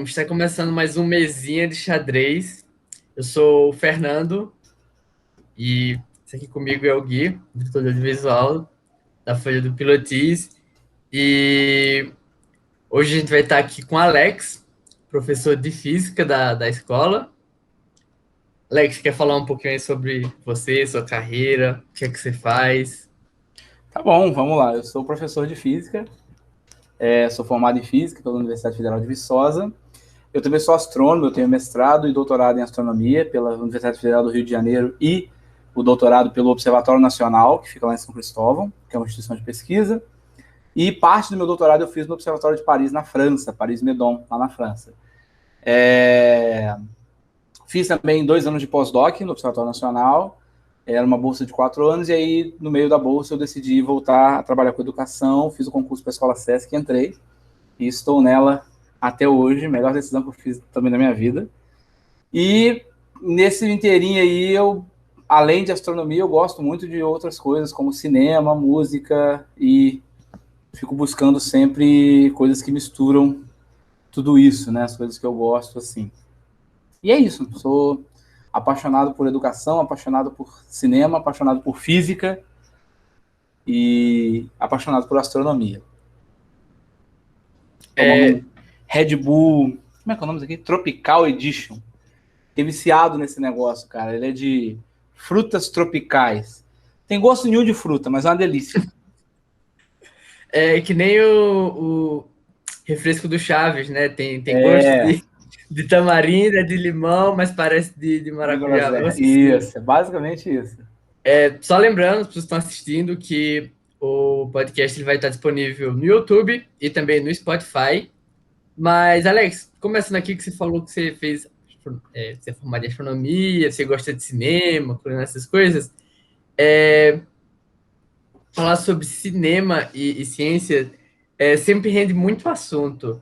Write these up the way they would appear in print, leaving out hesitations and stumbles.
Bom, está começando mais um mesinha de xadrez. Eu sou o Fernando e esse aqui comigo é o Gui, diretor de audiovisual da Folha do Pilotis. E hoje a gente vai estar aqui com o Alex, professor de física da escola. Alex, quer falar um pouquinho aí sobre você, sua carreira, o que é que você faz? Tá bom, vamos lá. Eu sou professor de física, sou formado em física pela Universidade Federal de Viçosa. Eu também sou astrônomo, eu tenho mestrado e doutorado em astronomia pela Universidade Federal do Rio de Janeiro e o doutorado pelo Observatório Nacional, que fica lá em São Cristóvão, que é uma instituição de pesquisa. E parte do meu doutorado eu fiz no Observatório de Paris, na França, Paris-Médon, lá na França. Fiz também 2 anos de pós-doc no Observatório Nacional. Era uma bolsa de 4 anos, e aí, no meio da bolsa, eu decidi voltar a trabalhar com educação, fiz o concurso para a Escola Sesc, entrei, e estou nela até hoje, melhor decisão que eu fiz também na minha vida. E nesse inteirinho aí, além de astronomia, eu gosto muito de outras coisas, como cinema, música, e fico buscando sempre coisas que misturam tudo isso, né? As coisas que eu gosto, assim. E é isso, sou apaixonado por educação, apaixonado por cinema, apaixonado por física e apaixonado por astronomia. Tomando É, um Red Bull, como é que é o nome disso aqui? Tropical Edition. Fiquei viciado nesse negócio, cara. Ele é de frutas tropicais. Tem gosto nenhum de fruta, mas é uma delícia. é que nem o refresco do Chaves, né? Tem gosto de tamarindo, é de limão, mas parece de De maracujá. groselha. Nossa Senhora. Isso, é basicamente isso. Só lembrando, as pessoas que estão assistindo, que o podcast ele vai estar disponível no YouTube e também no Spotify. Mas, Alex, começando aqui que você falou que você fez, você é formado em astronomia, você gosta de cinema, culinária, essas coisas. Falar sobre cinema e ciência sempre rende muito assunto.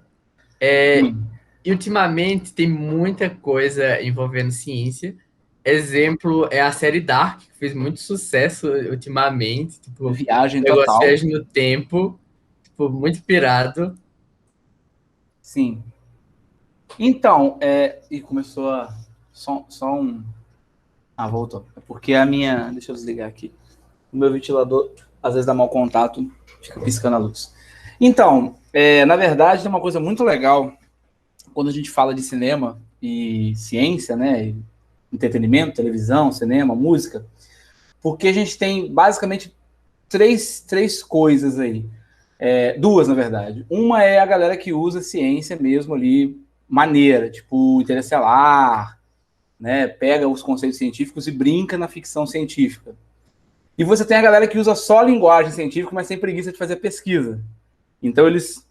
Sim. E ultimamente tem muita coisa envolvendo ciência. Exemplo é a série Dark, que fez muito sucesso ultimamente. Tipo, o Viagem negócio total. viaja no tempo, tipo, muito pirado. Sim. Então, e começou a. Só um. Ah, voltou. É porque a minha. Deixa eu desligar aqui. O meu ventilador, às vezes, dá mau contato, fica piscando a luz. Então, na verdade, tem uma coisa muito legal quando a gente fala de cinema e ciência, né? E entretenimento, televisão, cinema, música, porque a gente tem basicamente três coisas aí. Duas, na verdade. Uma é a galera que usa ciência mesmo ali, maneira, tipo Interestelar, né? Pega os conceitos científicos e brinca na ficção científica. E você tem a galera que usa só linguagem científica, mas tem preguiça de fazer pesquisa. Então eles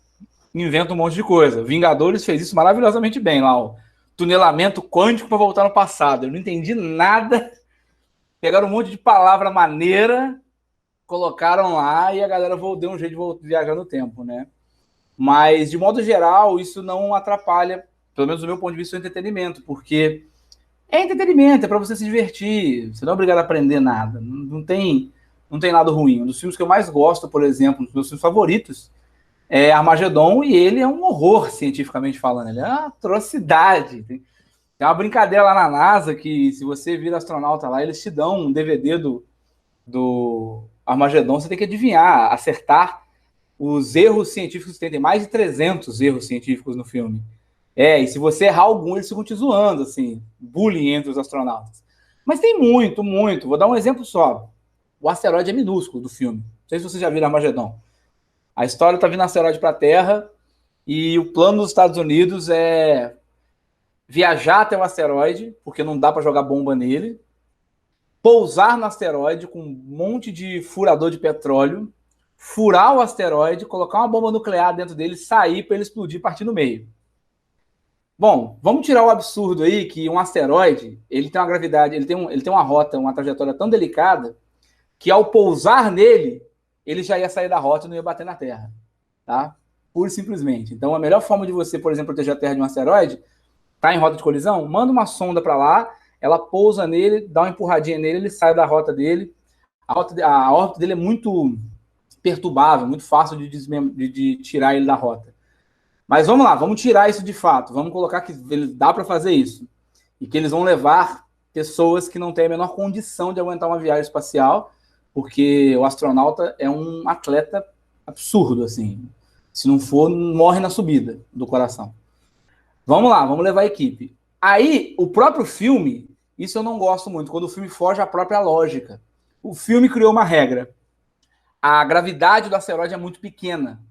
inventam um monte de coisa. Vingadores fez isso maravilhosamente bem lá, o tunelamento quântico para voltar no passado. Eu não entendi nada. Pegaram um monte de palavra maneira, colocaram lá e a galera deu um jeito de viajar no tempo, né? Mas, de modo geral, isso não atrapalha, pelo menos do meu ponto de vista, o entretenimento, porque é entretenimento, é para você se divertir, você não é obrigado a aprender nada, não tem nada ruim. Um dos filmes que eu mais gosto, por exemplo, um dos meus filmes favoritos, é Armagedon, e ele é um horror, cientificamente falando, ele é uma atrocidade. Tem uma brincadeira lá na NASA que, se você vira astronauta lá, eles te dão um DVD do Armagedon, você tem que adivinhar, acertar os erros científicos que tem mais de 300 erros científicos no filme. E se você errar algum, eles ficam te zoando, assim, bullying entre os astronautas. Mas tem muito, muito. Vou dar um exemplo só. O asteroide é minúsculo do filme. Não sei se vocês já viram Armagedon. A história tá vindo asteroide para a Terra e o plano dos Estados Unidos é viajar até o asteroide, porque não dá para jogar bomba nele, pousar no asteroide com um monte de furador de petróleo, furar o asteroide, colocar uma bomba nuclear dentro dele, sair para ele explodir e partir no meio. Bom, vamos tirar o absurdo aí que um asteroide, ele tem uma gravidade, ele tem uma rota, uma trajetória tão delicada que ao pousar nele, ele já ia sair da rota e não ia bater na Terra, tá? Pura e simplesmente. Então, a melhor forma de você, por exemplo, proteger a Terra de um asteroide, tá em rota de colisão, manda uma sonda para lá, ela pousa nele, dá uma empurradinha nele, ele sai da rota dele. A órbita dele é muito perturbável, muito fácil de tirar ele da rota. Mas vamos lá, vamos tirar isso de fato. Vamos colocar que dá para fazer isso. E que eles vão levar pessoas que não têm a menor condição de aguentar uma viagem espacial, porque o astronauta é um atleta absurdo, assim. Se não for, morre na subida do coração. Vamos lá, vamos levar a equipe. Aí, o próprio filme, isso eu não gosto muito, quando o filme foge à própria lógica. O filme criou uma regra. A gravidade do asteroide é muito pequena.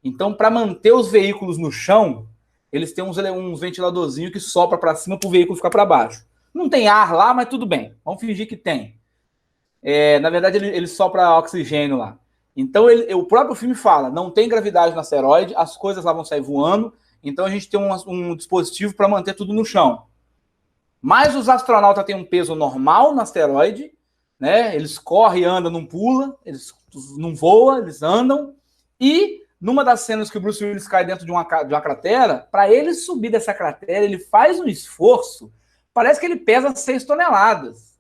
Então, para manter os veículos no chão, eles têm uns ventiladorzinhos que sopra para cima para o veículo ficar para baixo. Não tem ar lá, mas tudo bem. Vamos fingir que tem. Na verdade, ele sopra oxigênio lá. Então, o próprio filme fala, não tem gravidade no asteroide, as coisas lá vão sair voando, então a gente tem um dispositivo para manter tudo no chão. Mas os astronautas têm um peso normal no asteroide, né? Eles correm, andam, não pulam, eles não voam, eles andam. E numa das cenas que o Bruce Willis cai dentro de uma cratera, para ele subir dessa cratera, ele faz um esforço, parece que ele pesa 6 toneladas.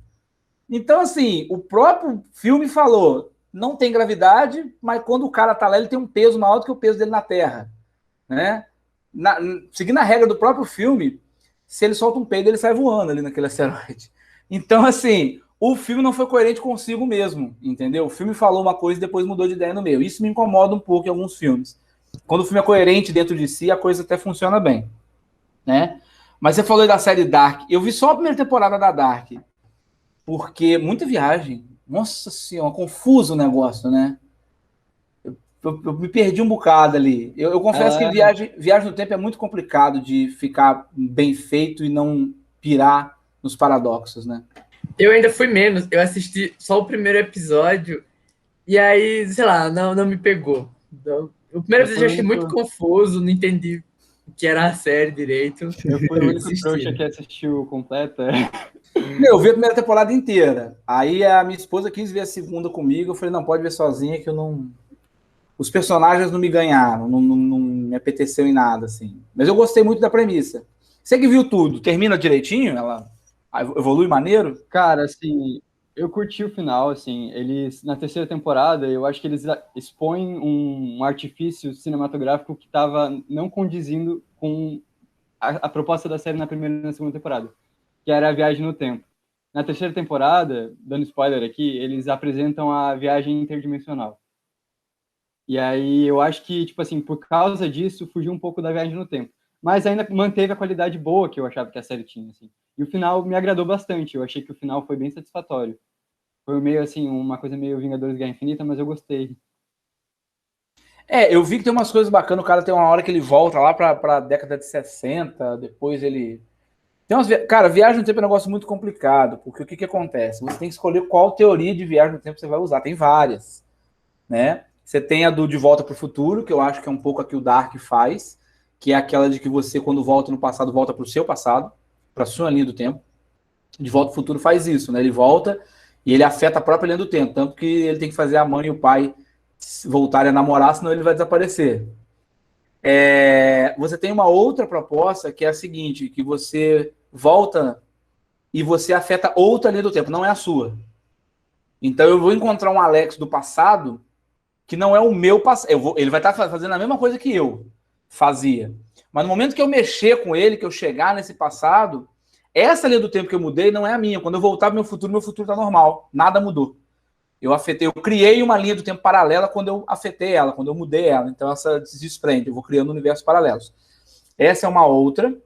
Então, assim, o próprio filme falou, não tem gravidade, mas quando o cara tá lá, ele tem um peso maior do que o peso dele na Terra, né? Seguindo a regra do próprio filme, se ele solta um peido, ele sai voando ali naquele asteroide. Então, assim, o filme não foi coerente consigo mesmo, entendeu? O filme falou uma coisa e depois mudou de ideia no meio. Isso me incomoda um pouco em alguns filmes. Quando o filme é coerente dentro de si, a coisa até funciona bem, né? Mas você falou aí da série Dark. Eu vi só a primeira temporada da Dark, porque muita viagem. Nossa senhora, confuso o negócio, né? Eu me perdi um bocado ali. Eu confesso que viagem no tempo é muito complicado de ficar bem feito e não pirar nos paradoxos, né? Eu ainda fui menos. Eu assisti só o primeiro episódio e aí, sei lá, não me pegou. Então, o primeiro episódio eu achei muito confuso, não entendi o que era a série direito. Eu fui o único trouxa que assistiu completa. Eu vi a primeira temporada inteira. Aí a minha esposa quis ver a segunda comigo. Eu falei, não, pode ver sozinha que eu não... Os personagens não me ganharam, não me apeteceu em nada, assim. Mas eu gostei muito da premissa. Você que viu tudo, termina direitinho? Ela evolui maneiro? Cara, assim, eu curti o final, assim. Eles, na terceira temporada, eu acho que eles expõem um artifício cinematográfico que estava não condizindo com a proposta da série na primeira e na segunda temporada, que era a viagem no tempo. Na terceira temporada, dando spoiler aqui, eles apresentam a viagem interdimensional. E aí eu acho que, tipo assim, por causa disso, fugiu um pouco da viagem no tempo. Mas ainda manteve a qualidade boa que eu achava que a série tinha, assim. E o final me agradou bastante. Eu achei que o final foi bem satisfatório. Foi meio, assim, uma coisa meio Vingadores Guerra Infinita, mas eu gostei. Eu vi que tem umas coisas bacanas. O cara tem uma hora que ele volta lá pra década de 60, depois ele... Cara, viagem no tempo é um negócio muito complicado, porque o que acontece? Você tem que escolher qual teoria de viagem no tempo você vai usar. Tem várias, né? Você tem a do De Volta para o Futuro, que eu acho que é um pouco a que o Dark faz, que é aquela de que você, quando volta no passado, volta para o seu passado, para a sua linha do tempo. De Volta para o Futuro faz isso, né? Ele volta e ele afeta a própria linha do tempo, tanto que ele tem que fazer a mãe e o pai voltarem a namorar, senão ele vai desaparecer. Você tem uma outra proposta, que é a seguinte, que você volta e você afeta outra linha do tempo, não é a sua. Então eu vou encontrar um Alex do passado que não é o meu passado. Ele vai estar fazendo a mesma coisa que eu fazia. Mas no momento que eu mexer com ele, que eu chegar nesse passado, essa linha do tempo que eu mudei não é a minha. Quando eu voltar para meu futuro está normal. Nada mudou. Eu criei uma linha do tempo paralela quando eu afetei ela, quando eu mudei ela. Então essa se desprende. Eu vou criando universos paralelos. Essa é uma outra.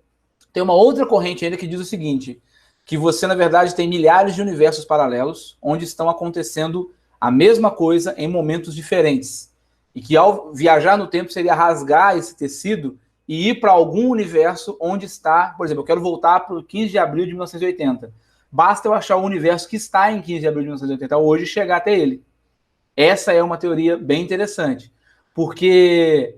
Tem uma outra corrente ainda que diz o seguinte, que você, na verdade, tem milhares de universos paralelos onde estão acontecendo a mesma coisa em momentos diferentes. E que ao viajar no tempo seria rasgar esse tecido e ir para algum universo onde está... Por exemplo, eu quero voltar para o 15 de abril de 1980. Basta eu achar o universo que está em 15 de abril de 1980 hoje e chegar até ele. Essa é uma teoria bem interessante. Porque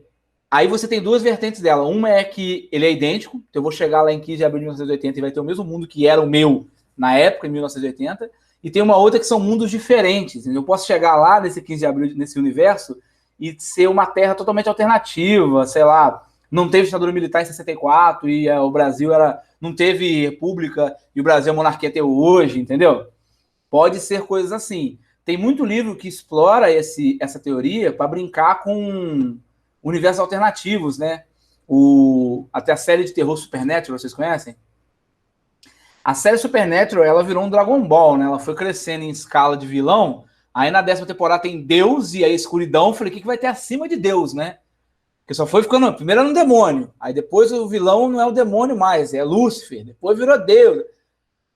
aí você tem duas vertentes dela. Uma é que ele é idêntico. Então eu vou chegar lá em 15 de abril de 1980 e vai ter o mesmo mundo que era o meu na época, em 1980. E tem uma outra que são mundos diferentes. Eu posso chegar lá nesse 15 de abril, nesse universo, e ser uma terra totalmente alternativa, sei lá, não teve ditadura militar em 64 e o Brasil não teve república e o Brasil é monarquia até hoje, entendeu? Pode ser coisas assim. Tem muito livro que explora essa teoria para brincar com universos alternativos, né? até a série de terror Supernatural, vocês conhecem? A série Supernatural, ela virou um Dragon Ball, né? Ela foi crescendo em escala de vilão. Aí na 10ª temporada tem Deus e a escuridão. Eu falei, o que vai ter acima de Deus, né? Porque só foi ficando... Primeiro era um demônio. Aí depois o vilão não é o demônio mais, é Lúcifer. Depois virou Deus.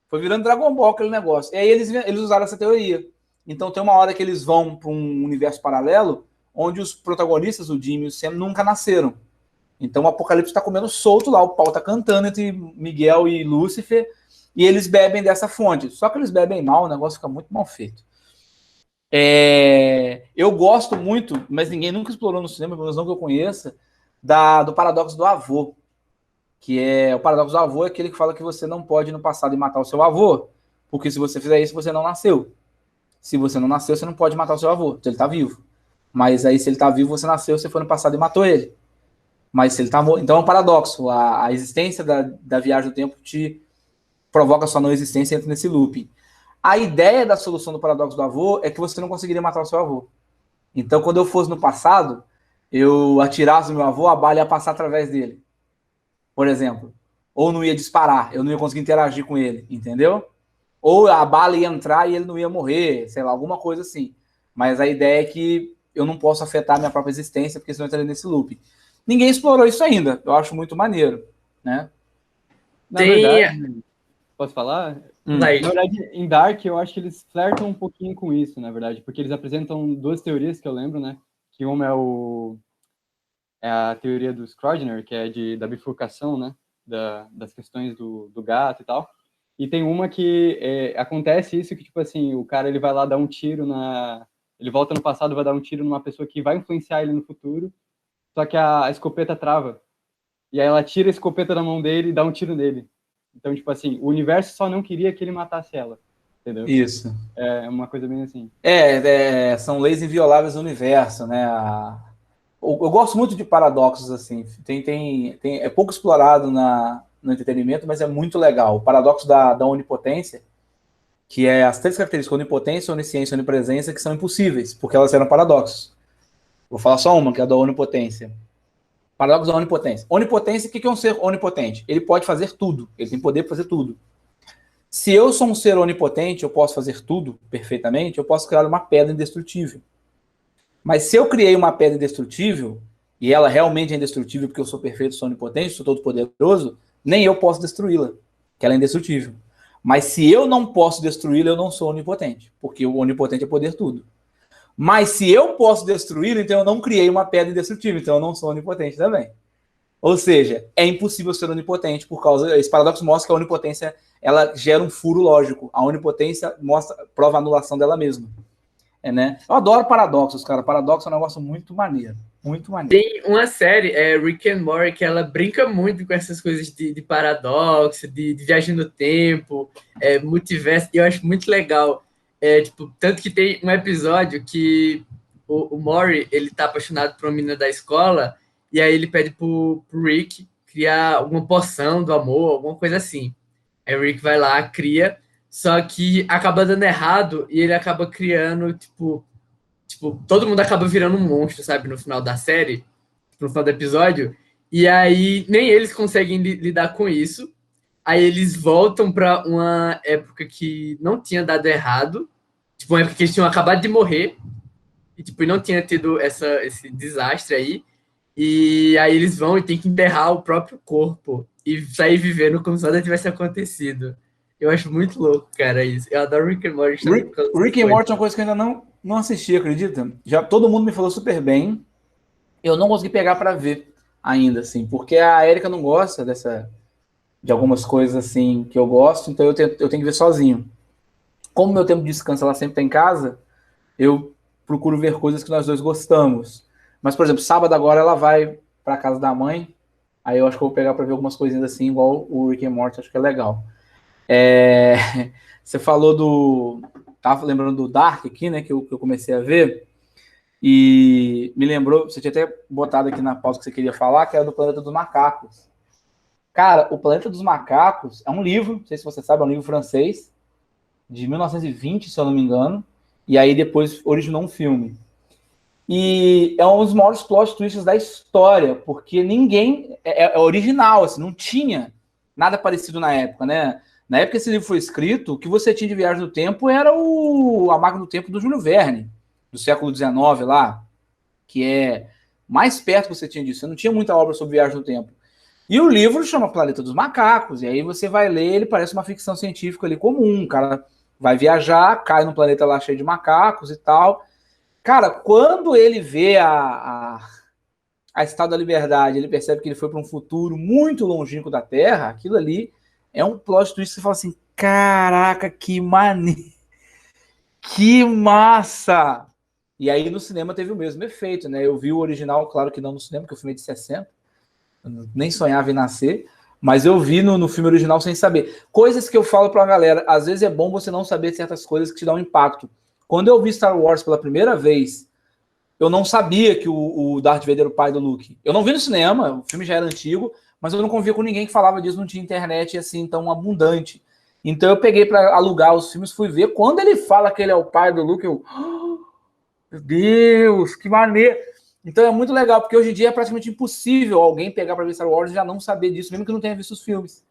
Foi virando Dragon Ball aquele negócio. E aí eles usaram essa teoria. Então tem uma hora que eles vão para um universo paralelo onde os protagonistas, o Jimmy e o Sam, nunca nasceram. Então o Apocalipse está comendo solto lá, o pau está cantando entre Miguel e Lúcifer, e eles bebem dessa fonte. Só que eles bebem mal, o negócio fica muito mal feito. Eu gosto muito, mas ninguém nunca explorou no cinema, pelo menos não que eu conheça, do paradoxo do avô. Que é o paradoxo do avô, é aquele que fala que você não pode ir no passado e matar o seu avô, porque se você fizer isso, você não nasceu. Se você não nasceu, você não pode matar o seu avô, se ele está vivo. Mas aí, se ele está vivo, você nasceu, você foi no passado e matou ele. Mas se ele está morto... Então é um paradoxo. A existência da viagem do tempo te provoca sua não existência e entra nesse looping. A ideia da solução do paradoxo do avô é que você não conseguiria matar o seu avô. Então, quando eu fosse no passado, eu atirasse no meu avô, a bala ia passar através dele. Por exemplo. Ou não ia disparar, eu não ia conseguir interagir com ele, entendeu? Ou a bala ia entrar e ele não ia morrer, sei lá, alguma coisa assim. Mas a ideia é que eu não posso afetar a minha própria existência, porque senão eu entraria nesse loop. Ninguém explorou isso ainda, eu acho muito maneiro, né? Na verdade, posso falar? Na verdade, em Dark, eu acho que eles flertam um pouquinho com isso, na verdade, porque eles apresentam duas teorias que eu lembro, né? Que uma é a teoria do Schrödinger, que é da bifurcação, né? Das questões do gato e tal. E tem uma que acontece isso, que, tipo assim, o cara ele vai lá dar um tiro ele volta no passado e vai dar um tiro numa pessoa que vai influenciar ele no futuro, só que a escopeta trava. E aí ela tira a escopeta da mão dele e dá um tiro nele. Então, tipo assim, o universo só não queria que ele matasse ela. Entendeu? Isso. É uma coisa bem assim. São leis invioláveis do universo, né? Eu gosto muito de paradoxos, assim. É pouco explorado no entretenimento, mas é muito legal. O paradoxo da onipotência, que é as 3 características: onipotência, onisciência e onipresença, que são impossíveis, porque elas eram paradoxos. Vou falar só uma, que é a da onipotência. Paradoxo da onipotência. Onipotência, o que é um ser onipotente? Ele pode fazer tudo, ele tem poder para fazer tudo. Se eu sou um ser onipotente, eu posso fazer tudo perfeitamente, eu posso criar uma pedra indestrutível. Mas se eu criei uma pedra indestrutível, e ela realmente é indestrutível porque eu sou perfeito, sou onipotente, sou todo poderoso, nem eu posso destruí-la, que ela é indestrutível. Mas se eu não posso destruí-la, eu não sou onipotente, porque o onipotente é poder tudo. Mas se eu posso destruí-la, então eu não criei uma pedra indestrutível, então eu não sou onipotente também. Ou seja, é impossível ser onipotente por causa... Esse paradoxo mostra que a onipotência ela gera um furo lógico. A onipotência prova a anulação dela mesma. Né? Eu adoro paradoxos, cara. Paradoxo é um negócio muito maneiro. Muito maneiro. Tem uma série, Rick and Morty, que ela brinca muito com essas coisas de paradoxo, de viagem no tempo, multiverso, e eu acho muito legal. Tanto que tem um episódio que o Morty, ele tá apaixonado por uma menina da escola, e aí ele pede pro Rick criar alguma poção do amor, alguma coisa assim. Aí o Rick vai lá, cria, só que acaba dando errado, e ele acaba criando, todo mundo acaba virando um monstro, sabe, no final da série, no final do episódio, e aí nem eles conseguem lidar com isso. Aí eles voltam para uma época que não tinha dado errado, uma época que eles tinham acabado de morrer, e não tinha tido esse desastre aí, e aí eles vão e tem que enterrar o próprio corpo e sair vivendo como se nada tivesse acontecido. Eu acho muito louco, cara, isso. Eu adoro Rick and Morty. Rick and Morty é uma coisa que eu ainda não assisti, acredita? Já todo mundo me falou super bem. Eu não consegui pegar para ver ainda, assim, porque a Erika não gosta de algumas coisas assim que eu gosto, então eu tenho que ver sozinho. Como meu tempo de descanso ela sempre está em casa, eu procuro ver coisas que nós dois gostamos. Mas, por exemplo, sábado agora ela vai para casa da mãe, aí eu acho que eu vou pegar para ver algumas coisinhas assim, igual o Rick and Morty, acho que é legal. Você falou tava lembrando do Dark aqui, né, que eu comecei a ver, e me lembrou, você tinha até botado aqui na pauta que você queria falar, que era do Planeta dos Macacos. Cara, o Planeta dos Macacos é um livro, não sei se você sabe, é um livro francês, de 1920, se eu não me engano, e aí depois originou um filme. E é um dos maiores plot twists da história, porque ninguém... É original, assim, não tinha nada parecido na época, né? Na época que esse livro foi escrito, o que você tinha de Viagem no Tempo era a Máquina do Tempo do Júlio Verne, do século XIX lá, que é mais perto que você tinha disso. Você não tinha muita obra sobre Viagem no Tempo. E o livro chama Planeta dos Macacos, e aí você vai ler, ele parece uma ficção científica ali comum, o cara vai viajar, cai num planeta lá cheio de macacos e tal. Cara, quando ele vê a Estátua da Liberdade, ele percebe que ele foi para um futuro muito longínquo da Terra, aquilo ali é um plot twist que você fala assim, caraca, que maneiro, que massa! E aí no cinema teve o mesmo efeito, né? Eu vi o original, claro que não no cinema, porque o filme é de 60, eu nem sonhava em nascer, mas eu vi no filme original sem saber. Coisas que eu falo pra galera, às vezes é bom você não saber certas coisas que te dão impacto. Quando eu vi Star Wars pela primeira vez, eu não sabia que o Darth Vader era o pai do Luke. Eu não vi no cinema, o filme já era antigo, mas eu não convia com ninguém que falava disso, não tinha internet assim tão abundante. Então eu peguei para alugar os filmes, fui ver. Quando ele fala que ele é o pai do Luke, eu... Meu Deus, que maneiro! Então é muito legal, porque hoje em dia é praticamente impossível alguém pegar para ver Star Wars e já não saber disso, mesmo que não tenha visto os filmes.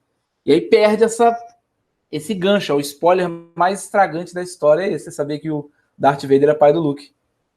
E aí perde esse gancho. O spoiler mais estragante da história é esse, saber que o Darth Vader é pai do Luke.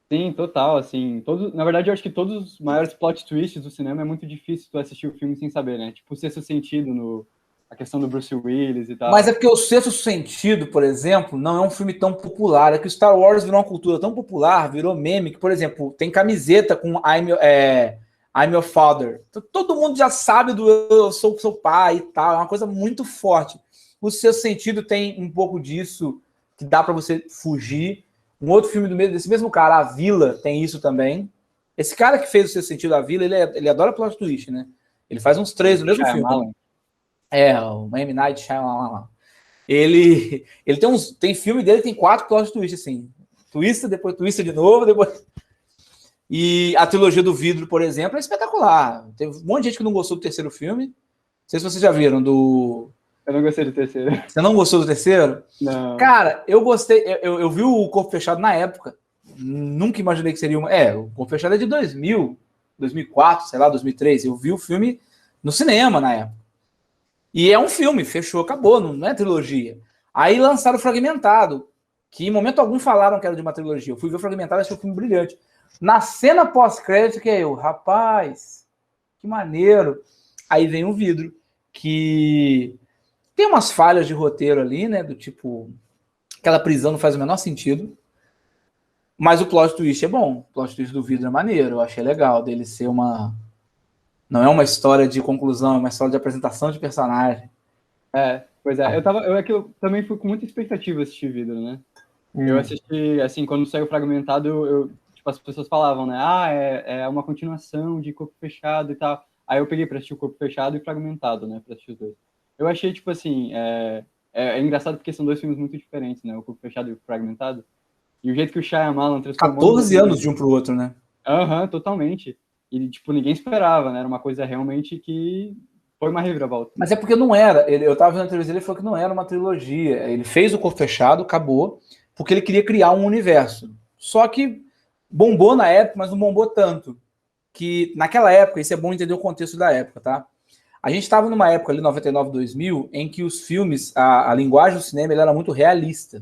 Sim, total, assim, na verdade eu acho que todos os maiores plot twists do cinema é muito difícil tu assistir o filme sem saber, né? Tipo, o Sexto Sentido, a questão do Bruce Willis e tal. Mas é porque o Sexto Sentido, por exemplo, não é um filme tão popular. É que o Star Wars virou uma cultura tão popular, virou meme, que, por exemplo, tem camiseta com I'm your father. Então, todo mundo já sabe do eu sou seu pai e tal. É uma coisa muito forte. O Sexto Sentido tem um pouco disso, que dá para você fugir. Um outro filme desse mesmo cara, A Vila, tem isso também. Esse cara que fez o Sexto Sentido, A Vila, ele adora plot twist, né? Ele faz uns 3 no mesmo filme. O M. Night Shyamalan. Ele tem filme dele que tem 4 plot twists, assim. Twista, depois twista de novo, depois... E a trilogia do vidro, por exemplo, é espetacular. Teve um monte de gente que não gostou do terceiro filme. Não sei se vocês já viram Eu não gostei do terceiro. Você não gostou do terceiro? Não. Cara, eu gostei. Eu vi o Corpo Fechado na época. Nunca imaginei que seria uma... o Corpo Fechado é de 2000, 2004, sei lá, 2003. Eu vi o filme no cinema na época. E é um filme, fechou, acabou, não é trilogia. Aí lançaram o Fragmentado, que em momento algum falaram que era de uma trilogia. Eu fui ver o Fragmentado e achei um filme brilhante. Na cena pós-crédito, que é eu, rapaz, que maneiro. Aí vem o vidro, que tem umas falhas de roteiro ali, né? Do tipo, aquela prisão não faz o menor sentido. Mas o plot twist é bom. O plot twist do vidro é maneiro. Eu achei legal dele ser uma... Não é uma história de conclusão, é uma história de apresentação de personagem. Pois é. Eu também fui com muita expectativa assistir Vidro, né? Eu assisti, assim, quando saiu Fragmentado, tipo, as pessoas falavam, né? É uma continuação de Corpo Fechado e tal. Aí eu peguei pra assistir o Corpo Fechado e Fragmentado, né? Pra assistir os dois. Eu achei, tipo assim, é engraçado porque são 2 filmes muito diferentes, né? O Corpo Fechado e o Fragmentado. E o jeito que o Shyamalan transformou... 14 anos de um pro outro, né? Totalmente. E, tipo, ninguém esperava, né? Era uma coisa realmente que foi uma reviravolta. Mas é porque não era. Eu tava vendo a entrevista, ele falou que não era uma trilogia. Ele fez o Corpo Fechado, acabou, porque ele queria criar um universo. Só que bombou na época, mas não bombou tanto. Que naquela época, isso é bom entender o contexto da época, tá? A gente estava numa época ali, 99, 2000, em que os filmes, a linguagem do cinema, ele era muito realista.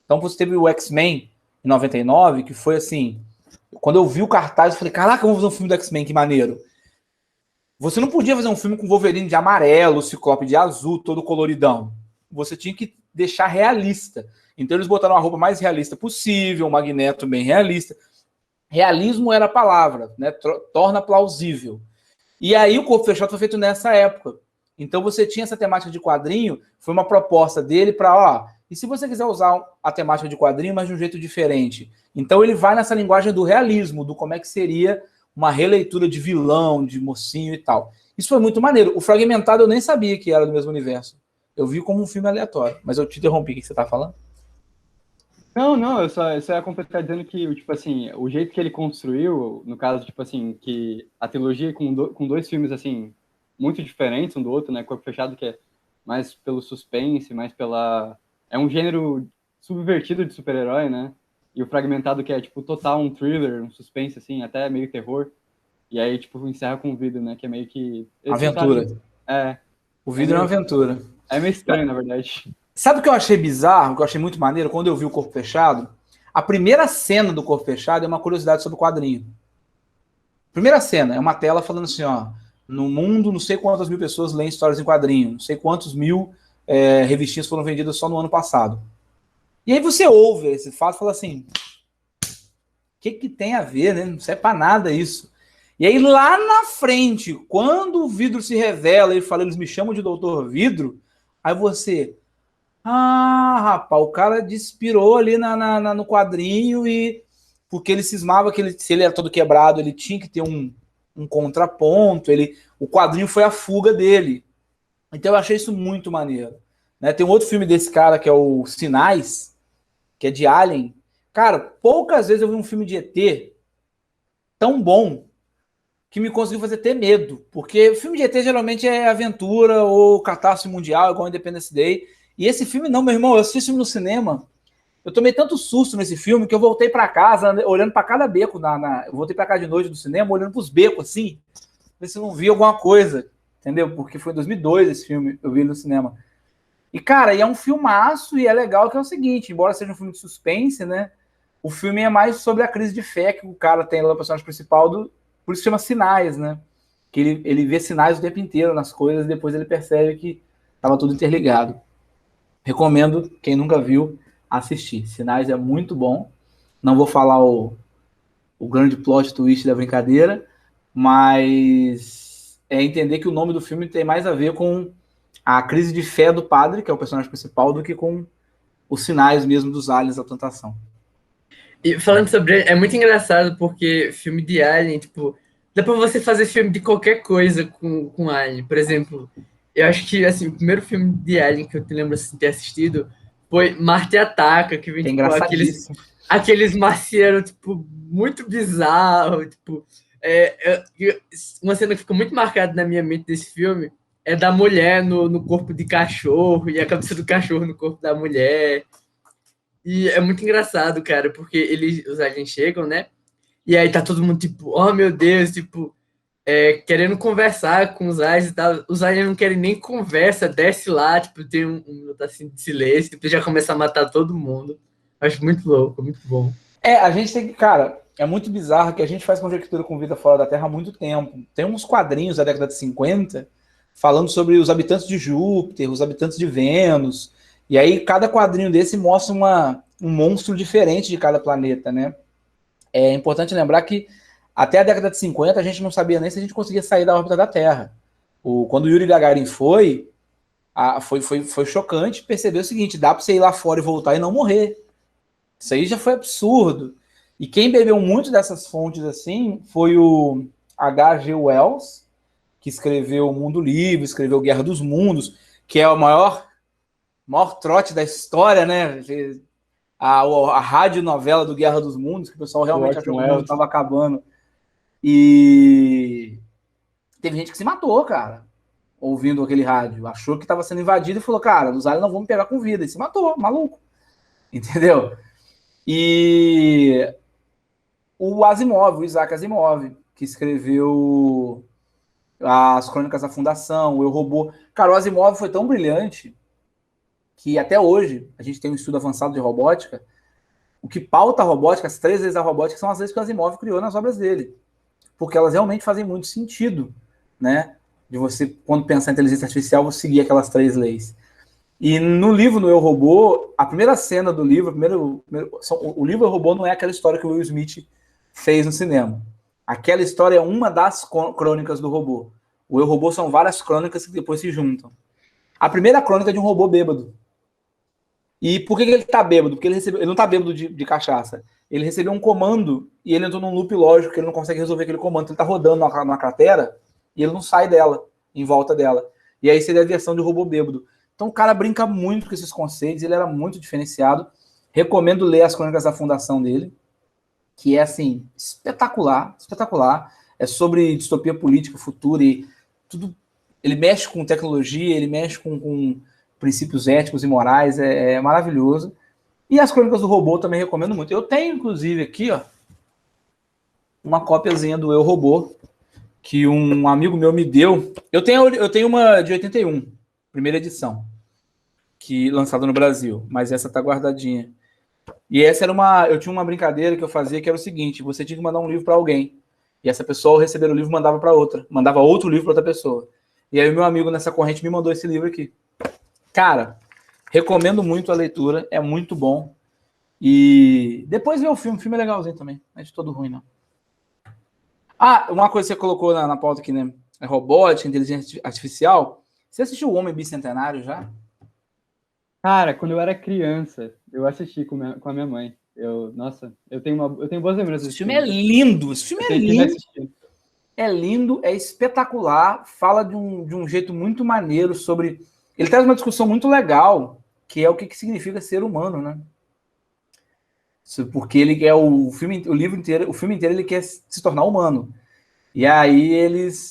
Então você teve o X-Men em 99, que foi assim... Quando eu vi o cartaz, eu falei, caraca, vamos fazer um filme do X-Men, que maneiro. Você não podia fazer um filme com Wolverine de amarelo, Ciclope de azul, todo coloridão. Você tinha que deixar realista. Então eles botaram a roupa mais realista possível, o Magneto bem realista. Realismo era a palavra, né? Torna plausível. E aí o Corpo Fechado foi feito nessa época. Então você tinha essa temática de quadrinho, foi uma proposta dele para, e se você quiser usar a temática de quadrinho, mas de um jeito diferente? Então ele vai nessa linguagem do realismo, do como é que seria uma releitura de vilão, de mocinho e tal. Isso foi muito maneiro. O Fragmentado eu nem sabia que era do mesmo universo. Eu vi como um filme aleatório. Mas eu te interrompi, o que você tá falando? Não, eu só ia completar dizendo que, tipo assim, o jeito que ele construiu, no caso, tipo assim, que a trilogia com 2 filmes, assim, muito diferentes um do outro, né? Corpo Fechado, que é mais pelo suspense, mais pela... É um gênero subvertido de super-herói, né? e o Fragmentado, que é, tipo, total um thriller, um suspense, assim, até meio terror. E aí, tipo, encerra com o Vidro, né? Que é meio que... Aventura. O Vidro é uma aventura. É meio estranho, na verdade. Sabe o que eu achei bizarro, o que eu achei muito maneiro? Quando eu vi o Corpo Fechado, a primeira cena do Corpo Fechado é uma curiosidade sobre o quadrinho. Primeira cena é uma tela falando assim, ó, no mundo não sei quantas mil pessoas leem histórias em quadrinho, não sei quantos mil revistinhas foram vendidas só no ano passado. E aí você ouve esse fato e fala assim, o que tem a ver, né? Não serve pra nada isso. E aí lá na frente, quando o Vidro se revela e fala, eles me chamam de Doutor Vidro, aí você... rapaz, o cara despirou ali no quadrinho e porque ele cismava que se ele era todo quebrado, ele tinha que ter um contraponto, o quadrinho foi a fuga dele. Então eu achei isso muito maneiro. Né? Tem um outro filme desse cara que é o Sinais, que é de Alien. Cara, poucas vezes eu vi um filme de ET tão bom que me conseguiu fazer ter medo, porque o filme de ET geralmente é aventura ou catástrofe mundial, igual Independence Day. E esse filme não, meu irmão, eu assisti esse filme no cinema, eu tomei tanto susto nesse filme que eu voltei para casa, olhando para cada beco, eu voltei para casa de noite do cinema, olhando para os becos, assim, ver se eu não via alguma coisa, entendeu? Porque foi em 2002 esse filme, eu vi no cinema. E, cara, é um filmaço e é legal que é o seguinte, embora seja um filme de suspense, né, o filme é mais sobre a crise de fé que o cara tem lá, o personagem principal, por isso chama Sinais, né, que ele vê sinais o tempo inteiro nas coisas e depois ele percebe que estava tudo interligado. Recomendo, quem nunca viu, assistir. Sinais é muito bom. Não vou falar o grande plot twist da brincadeira, mas é entender que o nome do filme tem mais a ver com a crise de fé do padre, que é o personagem principal, do que com os sinais mesmo dos aliens da plantação. E falando sobre... É muito engraçado porque filme de Alien, tipo... Dá pra você fazer filme de qualquer coisa com Alien. Por exemplo, eu acho que, assim, o primeiro filme de Alien que eu te lembro assim, de ter assistido foi Marte Ataca, que vem, tipo, aqueles marcianos, tipo, muito bizarro, tipo... uma cena que ficou muito marcada na minha mente desse filme é da mulher no corpo de cachorro e a cabeça do cachorro no corpo da mulher. E é muito engraçado, cara, porque os aliens chegam, né? E aí tá todo mundo, tipo, oh, meu Deus, tipo, querendo conversar com os aliens e tal. Os aliens não querem nem conversa, desce lá, tipo, tem um minuto assim de silêncio, tipo, já começa a matar todo mundo. Acho muito louco, muito bom. A gente tem que, cara, é muito bizarro que a gente faz conjectura com vida fora da Terra há muito tempo. Tem uns quadrinhos da década de 50 falando sobre os habitantes de Júpiter, os habitantes de Vênus. E aí cada quadrinho desse mostra um monstro diferente de cada planeta, né? É importante lembrar que até a década de 50 a gente não sabia nem se a gente conseguia sair da órbita da Terra. Quando o Yuri Gagarin foi chocante perceber o seguinte, dá para você ir lá fora e voltar e não morrer. Isso aí já foi absurdo. E quem bebeu muito dessas fontes assim foi o H.G. Wells, que escreveu O Mundo Livre, escreveu Guerra dos Mundos, que é o maior trote da história, né? A radionovela do Guerra dos Mundos, que o pessoal realmente achou que o mundo estava acabando. E teve gente que se matou, cara, ouvindo aquele rádio. Achou que estava sendo invadido e falou, cara, os aliens não vão me pegar com vida. E se matou, maluco. Entendeu? E o Asimov, o Isaac Asimov, que escreveu as Crônicas da Fundação, o Eu, Robô. Cara, o Asimov foi tão brilhante que até hoje a gente tem um estudo avançado de robótica. O que pauta a robótica, as 3 leis da robótica, são as leis que o Asimov criou nas obras dele. Porque elas realmente fazem muito sentido, né? De você, quando pensar em inteligência artificial, você seguir aquelas 3 leis. E no livro, no Eu, Robô, a primeira cena do livro, o livro Eu, Robô não é aquela história que o Will Smith fez no cinema. Aquela história é uma das crônicas do robô. O Eu, Robô são várias crônicas que depois se juntam. A primeira crônica é de um robô bêbado. E por que ele tá bêbado? Porque ele não tá bêbado de cachaça. Ele recebeu um comando e ele entrou num loop lógico que ele não consegue resolver aquele comando. Ele tá rodando numa cratera e ele não sai dela, em volta dela. E aí seria a versão de robô bêbado. Então o cara brinca muito com esses conceitos, ele era muito diferenciado. Recomendo ler as Crônicas da Fundação dele, que é, assim, espetacular, espetacular. É sobre distopia política, futuro e tudo. Ele mexe com tecnologia, ele mexe com princípios éticos e morais, é maravilhoso. E as Crônicas do Robô também recomendo muito. Eu tenho, inclusive, aqui, ó, uma cópiazinha do Eu, Robô, que um amigo meu me deu. Eu tenho uma de 81, primeira edição, que lançada no Brasil, mas essa tá guardadinha. E essa eu tinha uma brincadeira que eu fazia que era o seguinte: você tinha que mandar um livro para alguém. E essa pessoa, ao receber o livro, mandava para outra. Mandava outro livro para outra pessoa. E aí o meu amigo nessa corrente me mandou esse livro aqui. Cara, recomendo muito a leitura, é muito bom. E depois ver o filme é legalzinho também. Não é de todo ruim, não. Ah, uma coisa que você colocou na pauta aqui, né? É robótica, inteligência artificial. Você assistiu O Homem Bicentenário já? Cara, quando eu era criança, eu assisti com a minha mãe. Nossa, eu tenho boas lembranças Esse desse filme é lindo. Esse filme é lindo. É lindo, é espetacular. Fala de um jeito muito maneiro sobre... Ele traz uma discussão muito legal, que é o que significa ser humano, né? Porque ele quer o filme inteiro ele quer se tornar humano. E aí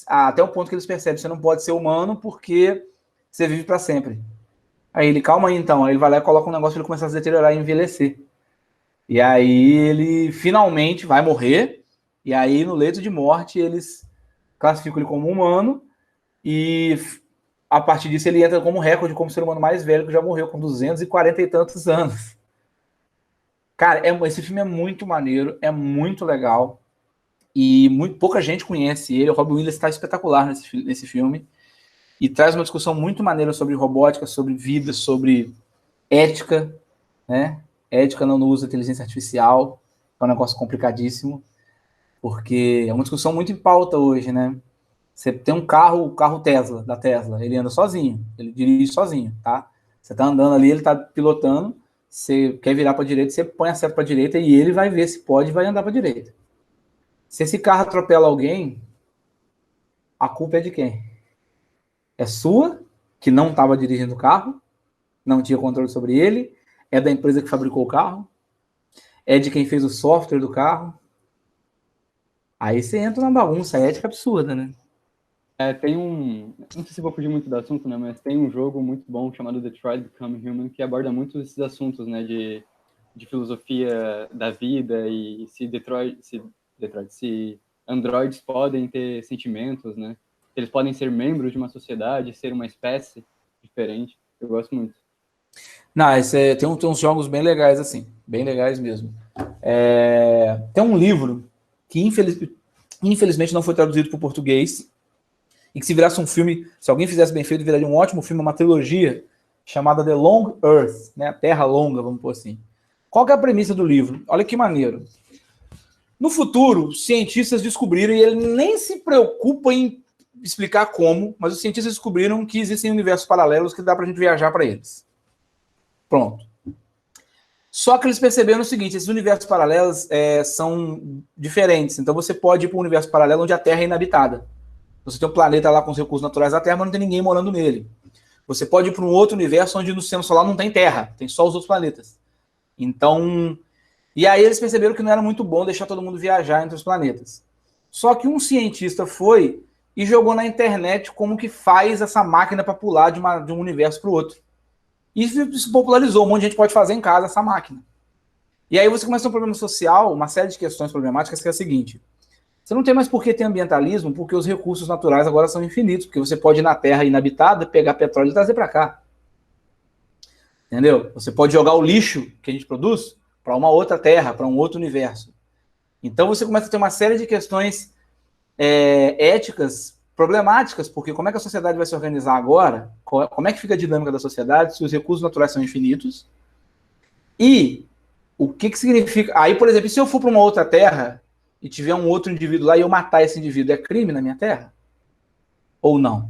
até o ponto que eles percebem que você não pode ser humano porque você vive para sempre. Aí ele, calma aí então, aí ele vai lá e coloca um negócio para ele começar a se deteriorar e envelhecer. E aí ele finalmente vai morrer, e aí no leito de morte eles classificam ele como humano, e a partir disso ele entra como recorde como ser humano mais velho que já morreu com 240 e tantos anos. Cara, esse filme é muito maneiro, é muito legal, e pouca gente conhece ele. O Robin Williams está espetacular nesse filme, e traz uma discussão muito maneira sobre robótica, sobre vida, sobre ética, né? Ética no uso da inteligência artificial, é um negócio complicadíssimo, porque é uma discussão muito em pauta hoje, né? Você tem o carro Tesla, da Tesla, ele anda sozinho, ele dirige sozinho, tá? Você tá andando ali, ele tá pilotando, você quer virar para a direita, você põe a seta para a direita e ele vai ver se pode e vai andar para a direita. Se esse carro atropela alguém, a culpa é de quem? É sua, que não estava dirigindo o carro, não tinha controle sobre ele, é da empresa que fabricou o carro, é de quem fez o software do carro. Aí você entra na bagunça ética absurda, né? Não sei se vou fugir muito do assunto, né, mas tem um jogo muito bom chamado Detroit Become Human que aborda muito esses assuntos, né, de filosofia da vida e se androides podem ter sentimentos, né? Eles podem ser membros de uma sociedade, ser uma espécie diferente. Eu gosto muito. Não, tem uns jogos bem legais, assim. Bem legais mesmo. Tem um livro que, infelizmente, não foi traduzido para o português e que se virasse um filme, se alguém fizesse bem feito, viraria um ótimo filme, uma trilogia chamada The Long Earth, né? A Terra Longa, vamos pôr assim. Qual que é a premissa do livro? Olha que maneiro. No futuro, cientistas descobriram, e ele nem se preocupa em explicar como, mas os cientistas descobriram que existem universos paralelos que dá pra gente viajar para eles. Pronto. Só que eles perceberam o seguinte: esses universos paralelos são diferentes. Então você pode ir para um universo paralelo onde a Terra é inabitada. Você tem um planeta lá com os recursos naturais da Terra, mas não tem ninguém morando nele. Você pode ir para um outro universo onde no sistema solar não tem Terra, tem só os outros planetas. Então, e aí eles perceberam que não era muito bom deixar todo mundo viajar entre os planetas. Só que um cientista foi e jogou na internet como que faz essa máquina para pular de um universo para o outro. E isso se popularizou, um monte de gente pode fazer em casa essa máquina. E aí você começa um problema social, uma série de questões problemáticas, que é a seguinte: você não tem mais por que ter ambientalismo, porque os recursos naturais agora são infinitos, porque você pode ir na Terra inabitada, pegar petróleo e trazer para cá. Entendeu? Você pode jogar o lixo que a gente produz para uma outra Terra, para um outro universo. Então você começa a ter uma série de questões éticas problemáticas, porque como é que a sociedade vai se organizar agora? Como é que fica a dinâmica da sociedade se os recursos naturais são infinitos? E o que significa... Aí, por exemplo, se eu for para uma outra terra e tiver um outro indivíduo lá e eu matar esse indivíduo, é crime na minha terra? Ou não?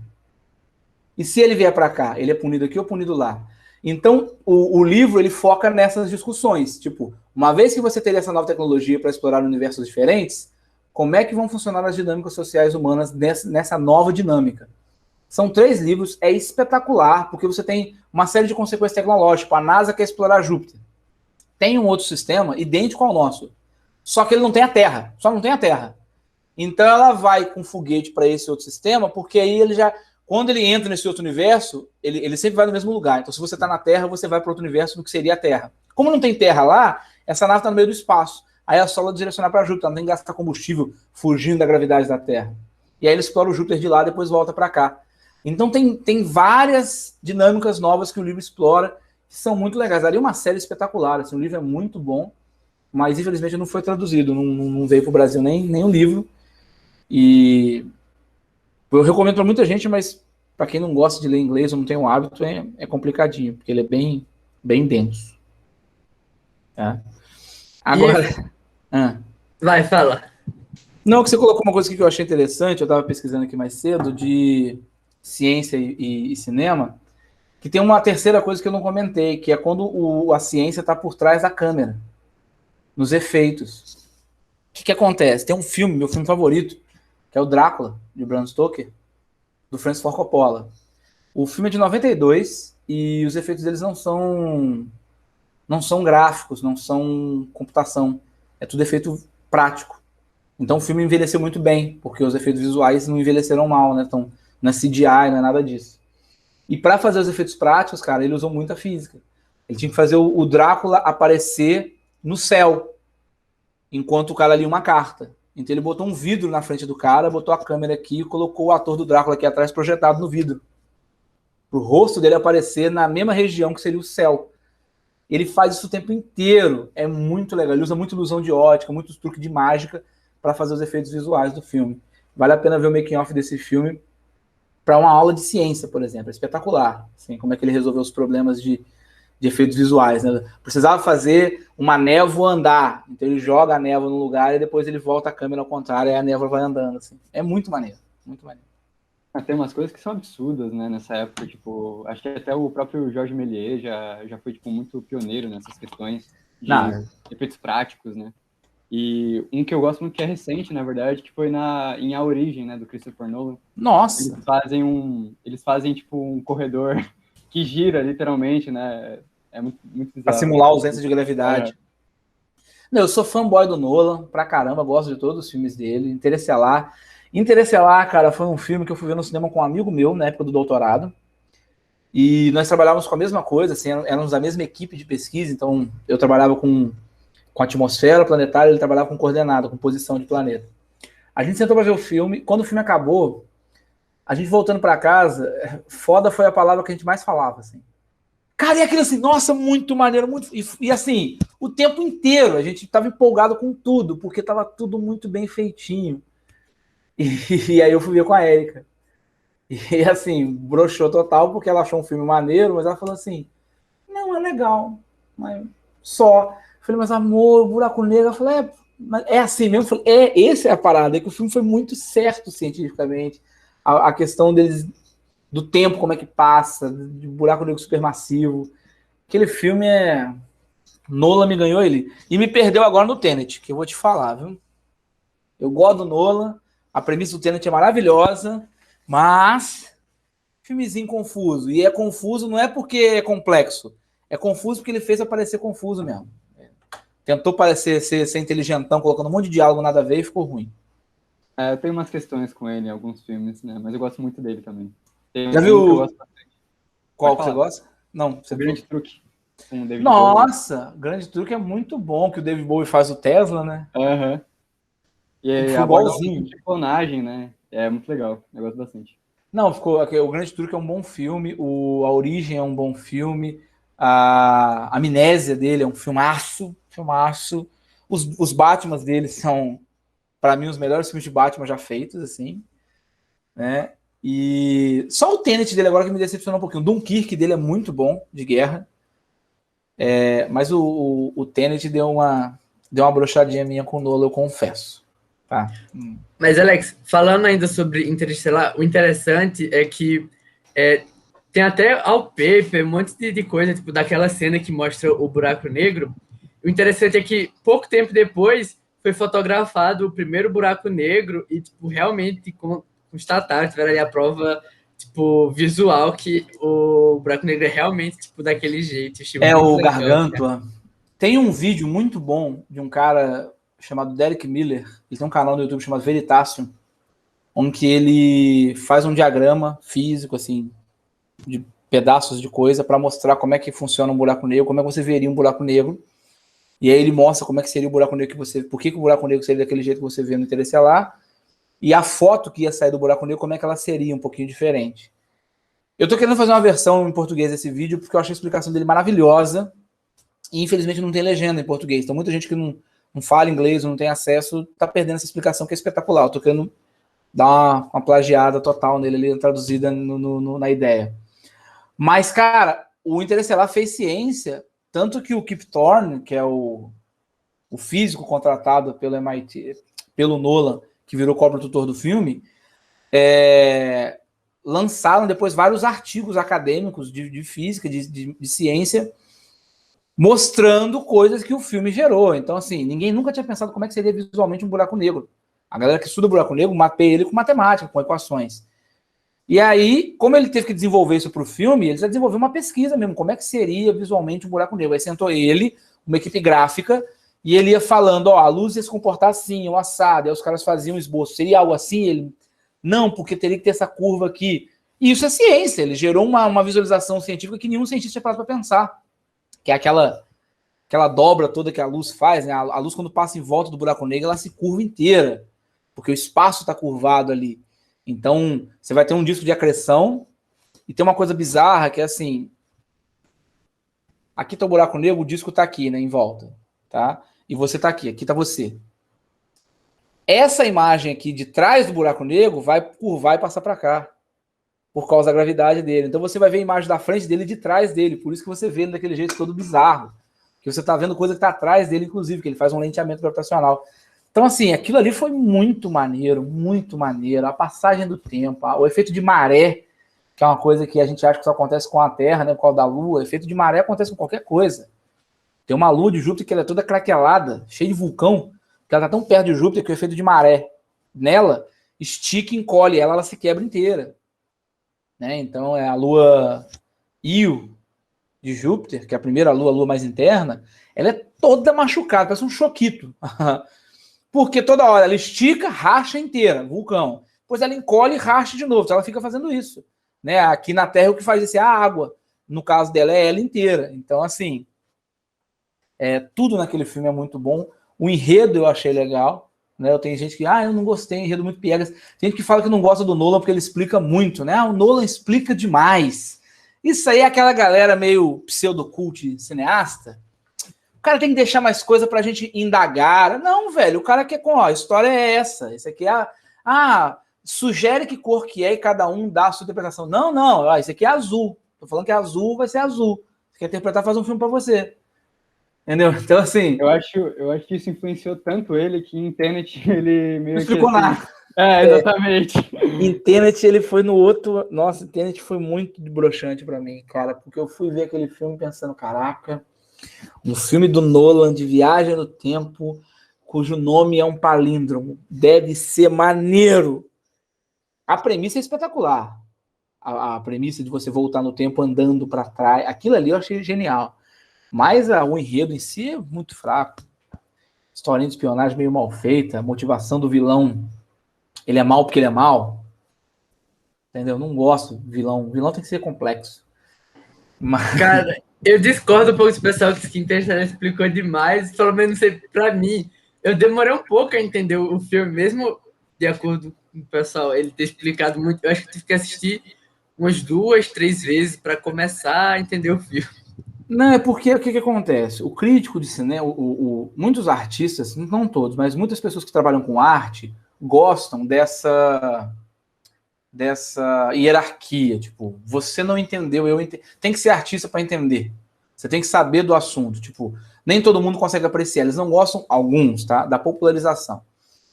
E se ele vier para cá, ele é punido aqui ou punido lá? Então, o livro ele foca nessas discussões. Tipo, uma vez que você teria essa nova tecnologia para explorar universos diferentes, como é que vão funcionar as dinâmicas sociais humanas nessa nova dinâmica? São 3 livros, é espetacular, porque você tem uma série de consequências tecnológicas. A NASA quer explorar Júpiter. Tem um outro sistema idêntico ao nosso, só que ele não tem a Terra, só não tem a Terra. Então ela vai com foguete para esse outro sistema, porque aí ele já, quando ele entra nesse outro universo, ele sempre vai no mesmo lugar. Então se você está na Terra, você vai para outro universo do que seria a Terra. Como não tem terra lá, essa nave está no meio do espaço. Aí é só ela direcionar para Júpiter, ela não tem que gastar combustível fugindo da gravidade da Terra. E aí ele explora o Júpiter de lá, depois volta para cá. Então tem várias dinâmicas novas que o livro explora, que são muito legais. Daria uma série espetacular, assim, o livro é muito bom, mas infelizmente não foi traduzido, não veio para o Brasil nem o livro. E eu recomendo para muita gente, mas para quem não gosta de ler inglês ou não tem o hábito, é complicadinho, porque ele é bem denso. Tá? Agora... Vai, fala. Não, que você colocou uma coisa aqui que eu achei interessante, eu estava pesquisando aqui mais cedo, de ciência e cinema, que tem uma terceira coisa que eu não comentei, que é quando a ciência está por trás da câmera, nos efeitos. O que acontece? Tem um filme, meu filme favorito, que é o Drácula, de Bram Stoker, do Francis Ford Coppola. O filme é de 92 e os efeitos deles não são gráficos, não são computação. É tudo efeito prático. Então o filme envelheceu muito bem, porque os efeitos visuais não envelheceram mal, né? Então, não é CGI, não é nada disso. E para fazer os efeitos práticos, cara, ele usou muita física. Ele tinha que fazer o Drácula aparecer no céu, enquanto o cara lia uma carta. Então ele botou um vidro na frente do cara, botou a câmera aqui e colocou o ator do Drácula aqui atrás projetado no vidro. Para o rosto dele aparecer na mesma região que seria o céu. Ele faz isso o tempo inteiro. É muito legal. Ele usa muito ilusão de ótica, muitos truques de mágica para fazer os efeitos visuais do filme. Vale a pena ver o making-off desse filme para uma aula de ciência, por exemplo. É espetacular. Assim, como é que ele resolveu os problemas de efeitos visuais. Né? Precisava fazer uma névoa andar. Então ele joga a névoa no lugar e depois ele volta a câmera ao contrário e a névoa vai andando. Assim. É muito maneiro. Muito maneiro. Tem umas coisas que são absurdas, né, nessa época, tipo, acho que até o próprio Georges Méliès já foi, tipo, muito pioneiro nessas questões de efeitos práticos, né, e um que eu gosto muito que é recente, na verdade, que foi em A Origem, né, do Christopher Nolan. Nossa! Eles fazem tipo, um corredor que gira, literalmente, né, é muito bizarro. Pra simular a ausência de gravidade. Não, eu sou fanboy do Nolan, pra caramba, gosto de todos os filmes dele, Interestelar, cara, foi um filme que eu fui ver no cinema com um amigo meu, na época do doutorado, e nós trabalhávamos com a mesma coisa, assim, éramos da mesma equipe de pesquisa, então eu trabalhava com atmosfera planetária, ele trabalhava com coordenada, com posição de planeta. A gente sentou para ver o filme, quando o filme acabou, a gente voltando para casa, foda foi a palavra que a gente mais falava, assim. Cara, e aquilo assim, nossa, muito maneiro, muito... E assim, o tempo inteiro a gente tava empolgado com tudo, porque tava tudo muito bem feitinho. E aí eu fui ver com a Érica. E assim, broxou total, porque ela achou um filme maneiro, mas ela falou assim, não, é legal, mas só. Eu falei, mas amor, Buraco Negro, eu falei, é assim mesmo? Eu falei, essa é a parada, é que o filme foi muito certo cientificamente. A questão deles, do tempo, como é que passa, de Buraco Negro supermassivo. Aquele filme Nolan me ganhou ele. E me perdeu agora no Tenet, que eu vou te falar, viu? Eu gosto do Nolan. A premissa do Tenet é maravilhosa, mas filmezinho confuso. E é confuso não é porque é complexo, é confuso porque ele fez parecer confuso mesmo. Tentou parecer ser inteligentão, colocando um monte de diálogo nada a ver e ficou ruim. Eu tenho umas questões com ele em alguns filmes, né? Mas eu gosto muito dele também. Já viu? Qual que você gosta? Não, você Grande Truque. Com o David Nossa, Bowie. Grande Truque é muito bom, que o David Bowie faz o Tesla, né? Aham. E aí, igualzinho de clonagem, né? É muito legal, eu gosto bastante. Não, o Grande Truque é um bom filme, A Origem é um bom filme, a Amnésia dele é um filmaço. Os Batmans dele são, para mim, os melhores filmes de Batman já feitos, assim, né? E só o Tenet dele agora que me decepcionou um pouquinho. O Dunkirk dele é muito bom, de guerra, mas o Tenet deu uma broxadinha minha com o Nolan, eu confesso. Tá. Mas, Alex, falando ainda sobre Interestelar, o interessante é que tem até wallpaper, um monte de coisa, tipo, daquela cena que mostra o buraco negro. O interessante é que, pouco tempo depois, foi fotografado o primeiro buraco negro e, tipo, realmente constataram, tiveram ali a prova, tipo, visual que o buraco negro é realmente, tipo, daquele jeito. O Gargantua. Tem um vídeo muito bom de um cara chamado Derek Miller, ele tem um canal no YouTube chamado Veritasium, onde ele faz um diagrama físico, assim, de pedaços de coisa para mostrar como é que funciona um buraco negro, como é que você veria um buraco negro. E aí ele mostra como é que seria o buraco negro por que o buraco negro seria daquele jeito que você vê no Interestelar, e a foto que ia sair do buraco negro, como é que ela seria um pouquinho diferente. Eu tô querendo fazer uma versão em português desse vídeo, porque eu achei a explicação dele maravilhosa, e infelizmente não tem legenda em português. Então muita gente que não fala inglês, não tem acesso, tá perdendo essa explicação que é espetacular. Eu tô querendo dar uma plagiada total nele, ali, traduzida na ideia. Mas, cara, o Interestelar fez ciência, tanto que o Kip Thorne, que é o físico contratado pelo MIT, pelo Nolan, que virou co-produtor do filme, lançaram depois vários artigos acadêmicos de física, de ciência, mostrando coisas que o filme gerou. Então, assim, ninguém nunca tinha pensado como é que seria visualmente um buraco negro. A galera que estuda o buraco negro mapeia ele com matemática, com equações. E aí, como ele teve que desenvolver isso para o filme, ele já desenvolveu uma pesquisa mesmo, como é que seria visualmente um buraco negro. Aí sentou ele, uma equipe gráfica, e ele ia falando, ó, a luz ia se comportar assim, o assado, aí os caras faziam um esboço, seria algo assim? Ele, não, porque teria que ter essa curva aqui. E isso é ciência, ele gerou uma visualização científica que nenhum cientista tinha parado para pensar, que é aquela dobra toda que a luz faz, né? A luz, quando passa em volta do buraco negro, ela se curva inteira, porque o espaço está curvado ali. Então, você vai ter um disco de acreção, e tem uma coisa bizarra, que é assim, aqui está o buraco negro, o disco está aqui, né, em volta, tá? E você está aqui está você. Essa imagem aqui de trás do buraco negro vai curvar e passar para cá, por causa da gravidade dele. Então você vai ver a imagem da frente dele e de trás dele, por isso que você vê ele daquele jeito todo bizarro, que você está vendo coisa que está atrás dele, inclusive, que ele faz um lenteamento gravitacional. Então, assim, aquilo ali foi muito maneiro, muito maneiro. A passagem do tempo, o efeito de maré, que é uma coisa que a gente acha que só acontece com a Terra, né, por causa da Lua. O efeito de maré acontece com qualquer coisa. Tem uma Lua de Júpiter que ela é toda craquelada, cheia de vulcão, que ela está tão perto de Júpiter que o efeito de maré nela estica e encolhe ela se quebra inteira. Né? Então, é a Lua Io de Júpiter, que é a primeira Lua, a Lua mais interna, ela é toda machucada, parece um choquito. Porque toda hora ela estica, racha inteira, vulcão. Depois ela encolhe e racha de novo. Então ela fica fazendo isso. Né? Aqui na Terra o que faz isso é a água. No caso dela é ela inteira. Então, assim, tudo naquele filme é muito bom. O enredo eu achei legal. Né? Eu tenho gente que, eu não gostei, enredo muito piegas. Tem gente que fala que não gosta do Nolan porque ele explica muito. Né? O Nolan explica demais. Isso aí é aquela galera meio pseudo-cult cineasta. O cara tem que deixar mais coisa pra gente indagar. Não, velho, o cara quer a história é essa. Esse aqui é sugere que cor que é e cada um dá a sua interpretação. Não, isso aqui é azul. Tô falando que é azul, vai ser azul. Você quer interpretar, faz um filme pra você. Entendeu? Então, assim... Eu acho que isso influenciou tanto ele que em Tenet ele meio não explicou nada. Exatamente. Em Tenet ele foi no outro... Nossa, Tenet foi muito broxante pra mim, cara, porque eu fui ver aquele filme pensando, caraca... Um filme do Nolan de viagem no tempo, cujo nome é um palíndromo. Deve ser maneiro. A premissa é espetacular. A premissa de você voltar no tempo andando para trás. Aquilo ali eu achei genial. Mas o enredo em si é muito fraco. Historinha de espionagem meio mal feita. A motivação do vilão. Ele é mal porque ele é mal. Entendeu? Eu não gosto do vilão. O vilão tem que ser complexo. Mas... Cara... Eu discordo um pouco do pessoal que Interstellar explicou demais, pelo menos pra mim. Eu demorei um pouco a entender o filme, mesmo de acordo com o pessoal, ele ter explicado muito. Eu acho que tive que assistir umas 2, 3 vezes para começar a entender o filme. Não, é porque o que acontece? O crítico de cinema, muitos artistas, não todos, mas muitas pessoas que trabalham com arte gostam dessa hierarquia, tipo, você não entendeu, eu entendi. Tem que ser artista para entender. Você tem que saber do assunto, tipo, nem todo mundo consegue apreciar, eles não gostam, alguns, tá, da popularização.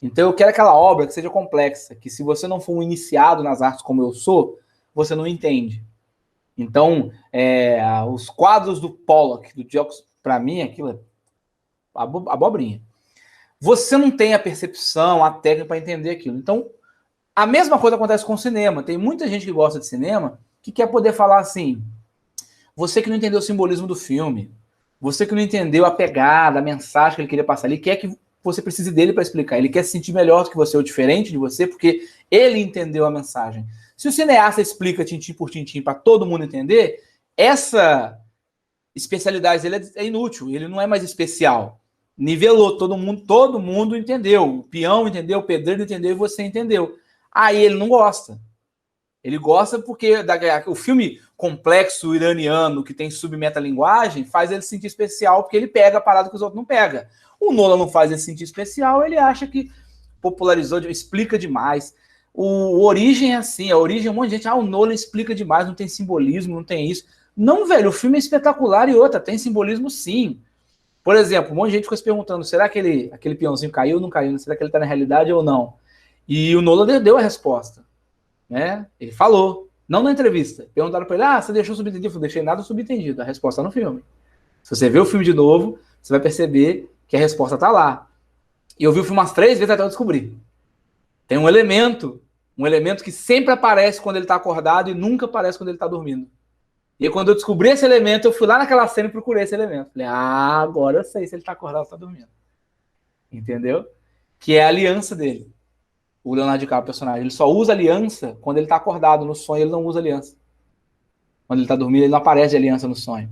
Então eu quero aquela obra que seja complexa, que se você não for um iniciado nas artes como eu sou, você não entende. Então, os quadros do Pollock, do Jacques, para mim, aquilo é abobrinha. Você não tem a percepção, a técnica para entender aquilo. Então, a mesma coisa acontece com o cinema. Tem muita gente que gosta de cinema que quer poder falar assim, você que não entendeu o simbolismo do filme, você que não entendeu a pegada, a mensagem que ele queria passar, ele quer que você precise dele para explicar, ele quer se sentir melhor do que você ou diferente de você, porque ele entendeu a mensagem. Se o cineasta explica tintim por tintim para todo mundo entender, essa especialidade dele é inútil, ele não é mais especial. Nivelou, todo mundo entendeu. O peão entendeu, o pedreiro entendeu e você entendeu. Aí ele não gosta. Ele gosta porque o filme complexo iraniano que tem submetalinguagem faz ele se sentir especial porque ele pega a parada que os outros não pegam. O Nolan não faz ele se sentir especial, ele acha que popularizou, explica demais. O Origem é assim, a Origem, um monte de gente, o Nolan explica demais, não tem simbolismo, não tem isso. Não, velho, o filme é espetacular e outra, tem simbolismo sim. Por exemplo, um monte de gente ficou se perguntando, será que aquele peãozinho caiu ou não caiu? Será que ele tá na realidade ou não? E o Nolan deu a resposta. Né? Ele falou, não na entrevista. Perguntaram para ele, você deixou subentendido? Eu não deixei nada subentendido. A resposta tá no filme. Se você ver o filme de novo, você vai perceber que a resposta tá lá. E eu vi o filme umas 3 vezes até eu descobrir. Tem um elemento que sempre aparece quando ele tá acordado e nunca aparece quando ele tá dormindo. E aí, quando eu descobri esse elemento, eu fui lá naquela cena e procurei esse elemento. Falei, agora eu sei se ele tá acordado ou tá dormindo. Entendeu? Que é a aliança dele. O Leonardo DiCaprio, o personagem, ele só usa aliança quando ele tá acordado. No sonho, ele não usa aliança. Quando ele tá dormindo, ele não aparece de aliança no sonho.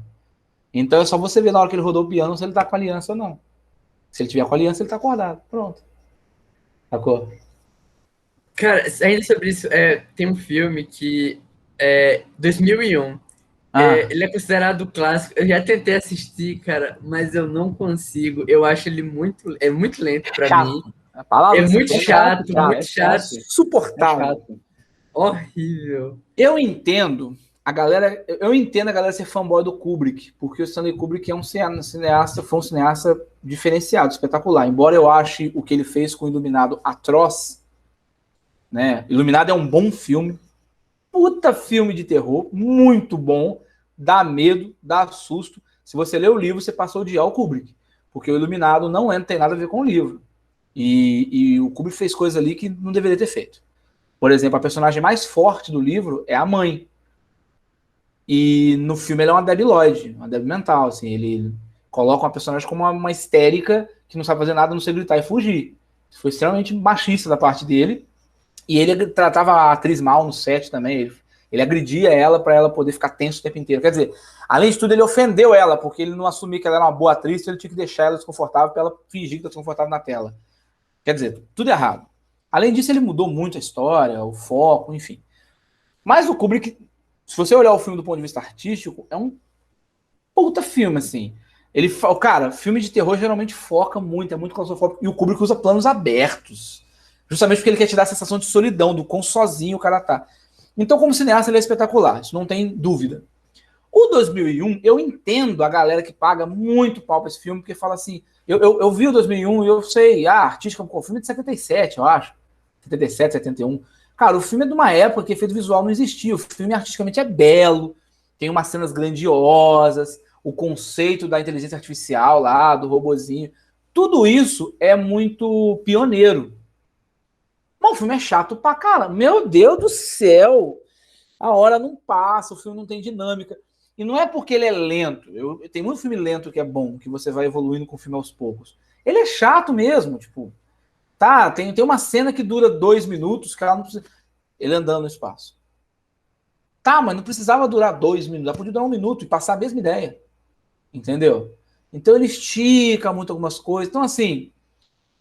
Então é só você ver na hora que ele rodou o piano se ele tá com aliança ou não. Se ele tiver com aliança, ele tá acordado. Pronto. Sacou? Cara, ainda sobre isso, tem um filme que é 2001. Ele é considerado clássico. Eu já tentei assistir, cara, mas eu não consigo. Eu acho ele muito lento pra mim. É muito chato. Insuportável. Horrível. Eu entendo a galera ser fanboy do Kubrick, porque o Stanley Kubrick é um cineasta, foi um cineasta diferenciado, espetacular. Embora eu ache o que ele fez com o Iluminado atroz, né? Iluminado é um bom filme, puta filme de terror, muito bom, dá medo, dá susto. Se você ler o livro, você passou a odiar o Kubrick, porque o Iluminado não tem nada a ver com o livro. E o Kubrick fez coisas ali que não deveria ter feito. Por exemplo, a personagem mais forte do livro é a mãe. E no filme ele é uma debilóide, uma débil mental. Assim, ele coloca uma personagem como uma histérica que não sabe fazer nada, não sei gritar e fugir. Isso foi extremamente machista da parte dele. E ele tratava a atriz mal no set também. Ele agredia ela para ela poder ficar tenso o tempo inteiro. Quer dizer, além de tudo, ele ofendeu ela, porque ele não assumia que ela era uma boa atriz, então ele tinha que deixar ela desconfortável para ela fingir que está desconfortável na tela. Quer dizer, tudo errado. Além disso, ele mudou muito a história, o foco, enfim. Mas o Kubrick, se você olhar o filme do ponto de vista artístico, é um puta filme, assim. Cara, filme de terror geralmente foca muito, é muito claustrofóbico. E o Kubrick usa planos abertos. Justamente porque ele quer te dar a sensação de solidão, do quão sozinho o cara tá. Então, como cineasta, ele é espetacular, isso não tem dúvida. O 2001, eu entendo a galera que paga muito pau pra esse filme, porque fala assim, eu vi o 2001 e eu sei, artística, o filme é de 77, eu acho. 77, 71. Cara, o filme é de uma época que efeito visual não existia. O filme artisticamente é belo, tem umas cenas grandiosas, o conceito da inteligência artificial lá, do robozinho. Tudo isso é muito pioneiro. Mas o filme é chato pra caramba. Meu Deus do céu! A hora não passa, o filme não tem dinâmica. E não é porque ele é lento. Tem muito filme lento que é bom, que você vai evoluindo com o filme aos poucos. Ele é chato mesmo, tipo... Tá, tem uma cena que dura 2 minutos, que ela não precisa... Ele andando no espaço. Tá, mas não precisava durar 2 minutos, ela podia durar 1 minuto e passar a mesma ideia. Entendeu? Então ele estica muito algumas coisas. Então, assim,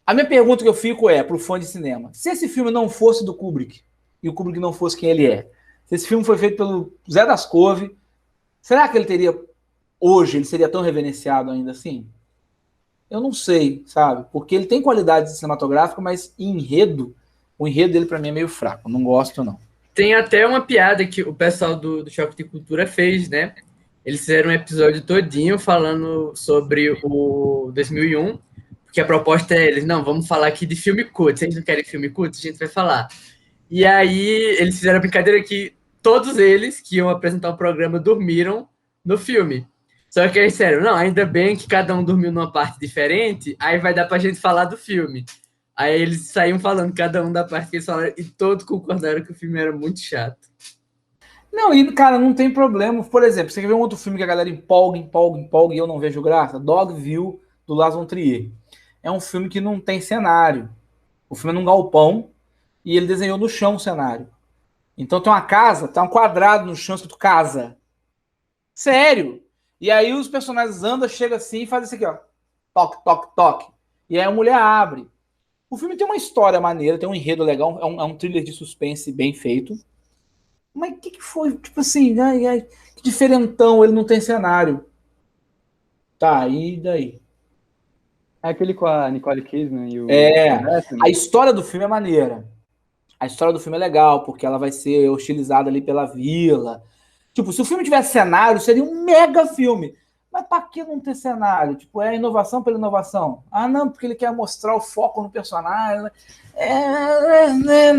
a minha pergunta que eu fico pro fã de cinema, se esse filme não fosse do Kubrick, e o Kubrick não fosse quem ele é, se esse filme foi feito pelo Zé das Couve, será que ele seria tão reverenciado ainda assim? Eu não sei, sabe? Porque ele tem qualidade cinematográfica, mas o enredo dele pra mim é meio fraco. Não gosto, não. Tem até uma piada que o pessoal do Choque de Cultura fez, né? Eles fizeram um episódio todinho falando sobre o 2001, porque a proposta é eles, não, vamos falar aqui de filme cult. Se a gente não querem filme cult, a gente vai falar. E aí eles fizeram a brincadeira que todos eles que iam apresentar o programa dormiram no filme. Só que eles disseram, não, ainda bem que cada um dormiu numa parte diferente, aí vai dar pra gente falar do filme. Aí eles saíam falando cada um da parte que eles falaram e todos concordaram que o filme era muito chato. Não, e cara, não tem problema. Por exemplo, você quer ver um outro filme que a galera empolga e eu não vejo graça? Dogville, do Lars von Trier. É um filme que não tem cenário. O filme é num galpão e ele desenhou no chão o cenário. Então tem uma casa, tá um quadrado no chão escrito casa. Sério. E aí os personagens andam, chegam assim e fazem isso aqui, ó. Toque, toque, toque. E aí a mulher abre. O filme tem uma história maneira, tem um enredo legal, é um thriller de suspense bem feito. Mas o que foi? Tipo assim, que diferentão, ele não tem cenário. Tá, e daí? É aquele com a Nicole Kidman e o... A história do filme é maneira. A história do filme é legal, porque ela vai ser hostilizada ali pela vila. Tipo, se o filme tivesse cenário, seria um mega filme. Mas pra que não ter cenário? Tipo, é inovação pela inovação. Ah, não, porque ele quer mostrar o foco no personagem.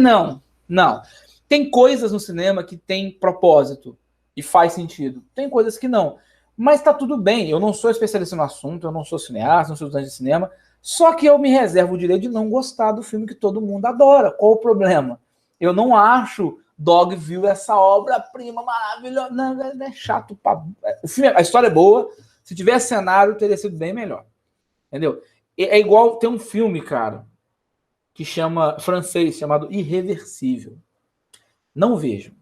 Não, não. Tem coisas no cinema que tem propósito e faz sentido. Tem coisas que não. Mas tá tudo bem. Eu não sou especialista no assunto, eu não sou cineasta, não sou estudante de cinema. Só que eu me reservo o direito de não gostar do filme que todo mundo adora. Qual o problema? Eu não acho Dogville essa obra-prima maravilhosa. Não, é chato. O filme, a história é boa. Se tivesse cenário, teria sido bem melhor. Entendeu? É igual, tem um filme, cara, que chama, francês, chamado Irreversível. Não vejam.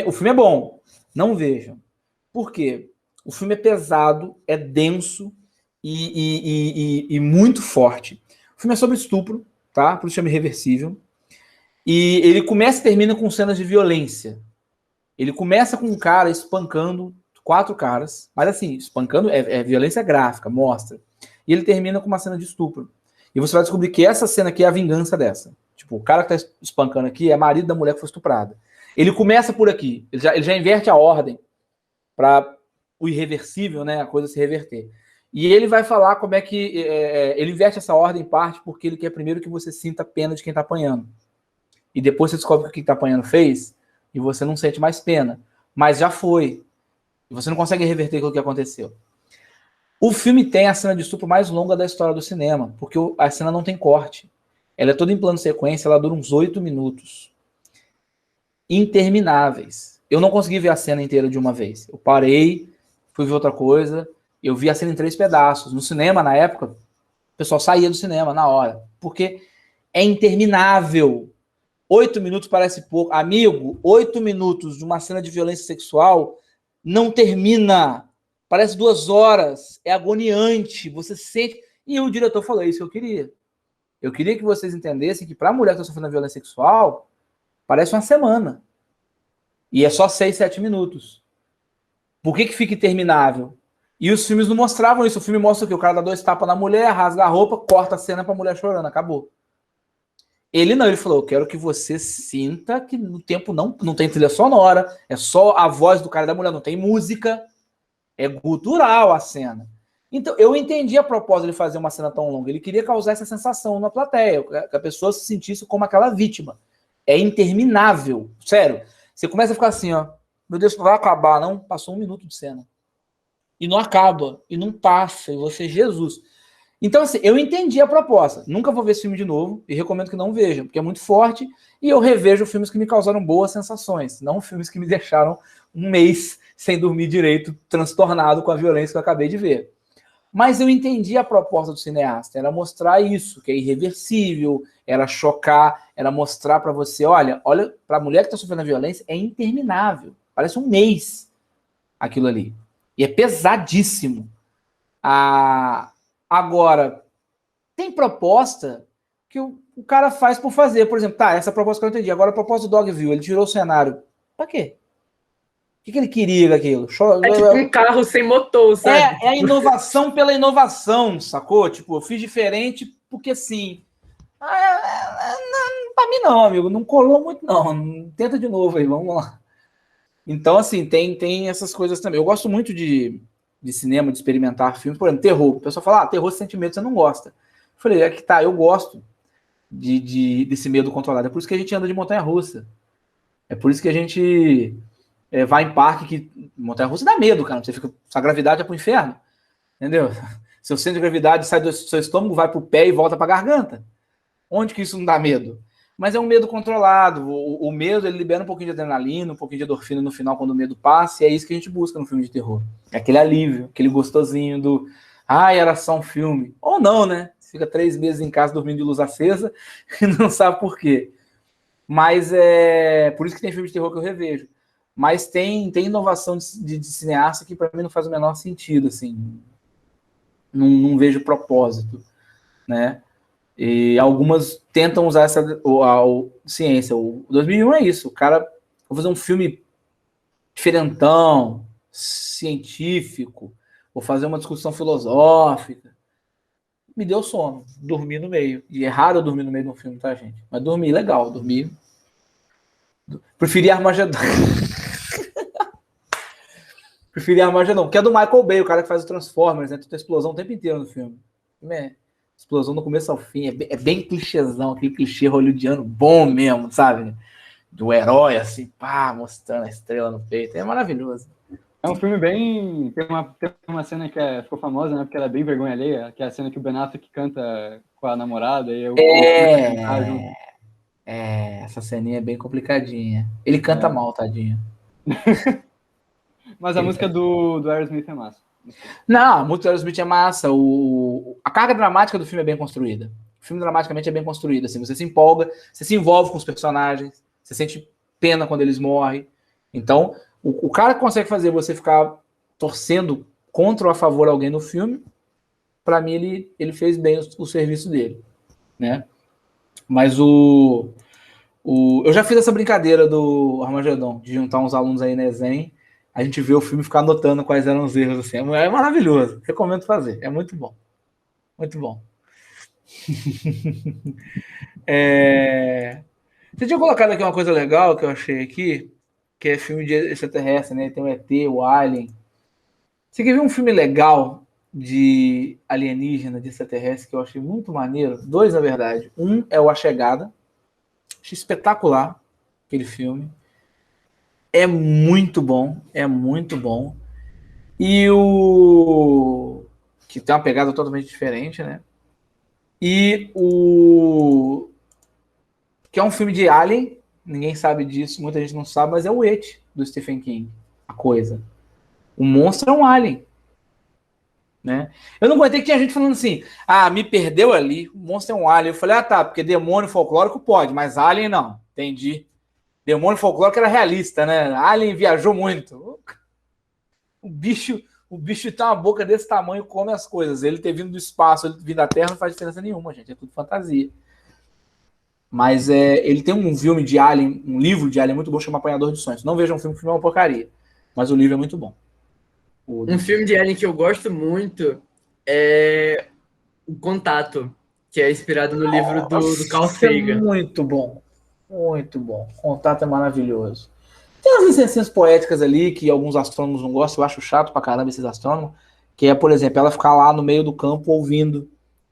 O filme é bom. Não vejam. Por quê? O filme é pesado, é denso e muito forte. O filme é sobre estupro, tá? Por isso chama Irreversível. E ele começa e termina com cenas de violência. Ele começa com um cara espancando 4 caras, mas assim, espancando é violência gráfica, mostra. E ele termina com uma cena de estupro. E você vai descobrir que essa cena aqui é a vingança dessa. Tipo, o cara que tá espancando aqui é marido da mulher que foi estuprada. Ele começa por aqui, ele já inverte a ordem para o irreversível, né, a coisa se reverter. E ele vai falar como é que ele inverte essa ordem em parte porque ele quer primeiro que você sinta pena de quem tá apanhando. E depois você descobre o que tá apanhando fez e você não sente mais pena. Mas já foi. E você não consegue reverter aquilo que aconteceu. O filme tem a cena de estupro mais longa da história do cinema, porque a cena não tem corte. Ela é toda em plano sequência, ela dura uns 8 minutos. Intermináveis. Eu não consegui ver a cena inteira de uma vez. Eu parei, fui ver outra coisa, eu vi a cena em 3 pedaços. No cinema, na época, o pessoal saía do cinema na hora, porque é interminável. 8 minutos parece pouco. Amigo, 8 minutos de uma cena de violência sexual não termina. Parece 2 horas. É agoniante. Você sente... E o diretor falou, é isso que eu queria. Eu queria que vocês entendessem que para a mulher que está sofrendo violência sexual, parece uma semana. E é só 6, 7 minutos. Por que fica interminável? E os filmes não mostravam isso. O filme mostra que o cara dá 2 tapas na mulher, rasga a roupa, corta a cena para a mulher chorando. Acabou. Ele não, ele falou, eu quero que você sinta que no tempo não tem trilha sonora, é só a voz do cara e da mulher, não tem música, é gutural a cena. Então, eu entendi a proposta de fazer uma cena tão longa, ele queria causar essa sensação na plateia, que a pessoa se sentisse como aquela vítima. É interminável, sério. Você começa a ficar assim, ó, meu Deus, não vai acabar, não? Passou 1 minuto de cena. E não acaba, e não passa, e você, Jesus... Então, assim, eu entendi a proposta. Nunca vou ver esse filme de novo e recomendo que não vejam, porque é muito forte e eu revejo filmes que me causaram boas sensações, não filmes que me deixaram 1 mês sem dormir direito, transtornado com a violência que eu acabei de ver. Mas eu entendi a proposta do cineasta, era mostrar isso, que é irreversível, era chocar, era mostrar para você, olha, para a mulher que está sofrendo a violência, é interminável, parece 1 mês aquilo ali. E é pesadíssimo. Agora, tem proposta que o cara faz por fazer. Por exemplo, tá, essa proposta que eu não entendi. Agora a proposta do Dogville, ele tirou o cenário. Pra quê? O que ele queria com aquilo? É tipo um carro sem motor, sabe? É a inovação pela inovação, sacou? Tipo, eu fiz diferente porque sim. Pra mim não, amigo. Não colou muito, não. Tenta de novo aí, vamos lá. Então, assim, tem essas coisas também. Eu gosto muito de cinema, de experimentar filmes, por exemplo, terror. O pessoal fala, terror sem sentimento, você não gosta. Eu falei, é que tá, eu gosto desse medo controlado. É por isso que a gente anda de montanha-russa. É por isso que a gente vai em parque que montanha-russa dá medo, cara. Você fica, sua gravidade é pro inferno. Entendeu? Seu centro de gravidade sai do seu estômago, vai pro pé e volta pra garganta. Onde que isso não dá medo? Mas é um medo controlado. O medo, ele libera um pouquinho de adrenalina, um pouquinho de endorfina no final, quando o medo passa, e é isso que a gente busca no filme de terror. É aquele alívio, aquele gostosinho do... era só um filme. Ou não, né? Você fica 3 meses em casa dormindo de luz acesa e não sabe por quê. Mas por isso que tem filme de terror que eu revejo. Mas tem inovação de cineasta que para mim não faz o menor sentido, assim. Não vejo propósito, né? E algumas tentam usar essa ciência. O 2001 é isso. O cara vai fazer um filme diferentão, científico, vou fazer uma discussão filosófica. Me deu sono, dormi no meio. E é raro eu dormir no meio de um filme, tá, gente? Mas dormi legal, dormi. Preferi Armagedon. Preferi Armagedon, que é do Michael Bay, o cara que faz o Transformers, né? Tem explosão o tempo inteiro no filme. Explosão do começo ao fim, é bem clichêzão, aquele clichê hollywoodiano bom mesmo, sabe? Do herói, assim, pá, mostrando a estrela no peito. É maravilhoso. É um filme bem... Tem uma cena que ficou famosa, né? Porque ela é bem vergonha alheia, que é a cena que o Ben Affleck canta com a namorada. E eu essa ceninha é bem complicadinha. Ele canta mal, tadinho. Mas a música do Aerosmith é massa. Não, a música do Aerosmith é massa. A carga dramática do filme é bem construída. O filme dramaticamente é bem construído. Assim, você se empolga, você se envolve com os personagens, você sente pena quando eles morrem. Então, o cara que consegue fazer você ficar torcendo contra ou a favor de alguém no filme, para mim ele fez bem o serviço dele, né? Mas eu já fiz essa brincadeira do Armagedon, de juntar uns alunos aí na ESEM, a gente vê o filme e ficar anotando quais eram os erros, assim. É maravilhoso, recomendo fazer, é muito bom. Muito bom. Você tinha colocado aqui uma coisa legal que eu achei aqui, que é filme de extraterrestre, né? Tem o ET, o Alien. Você quer ver um filme legal de alienígena, de extraterrestre, que eu achei muito maneiro? 2, na verdade. Um é o A Chegada. Achei espetacular aquele filme. É muito bom, é muito bom. E o... que tem uma pegada totalmente diferente, né? E o... que é um filme de Alien, ninguém sabe disso, muita gente não sabe, mas é o It, do Stephen King, a coisa. O monstro é um alien. Né? Eu não aguentei que tinha gente falando assim, me perdeu ali, o monstro é um alien. Eu falei, tá, porque demônio folclórico pode, mas alien não. Entendi. Demônio folclórico era realista, né? Alien viajou muito. O bicho tem uma boca desse tamanho, come as coisas. Ele ter vindo do espaço, ele vindo da Terra, não faz diferença nenhuma, gente. É tudo fantasia. Mas ele tem um filme de Alien, um livro de Alien muito bom, chama Apanhador de Sonhos. Não vejam um filme, o filme é uma porcaria. Mas o livro é muito bom. Um filme de Alien que eu gosto muito é O Contato, que é inspirado no livro do Carl Sagan. Muito bom. Muito bom. O Contato é maravilhoso. Tem umas licencinhas poéticas ali que alguns astrônomos não gostam, eu acho chato pra caramba esses astrônomos, que é, por exemplo, ela ficar lá no meio do campo ouvindo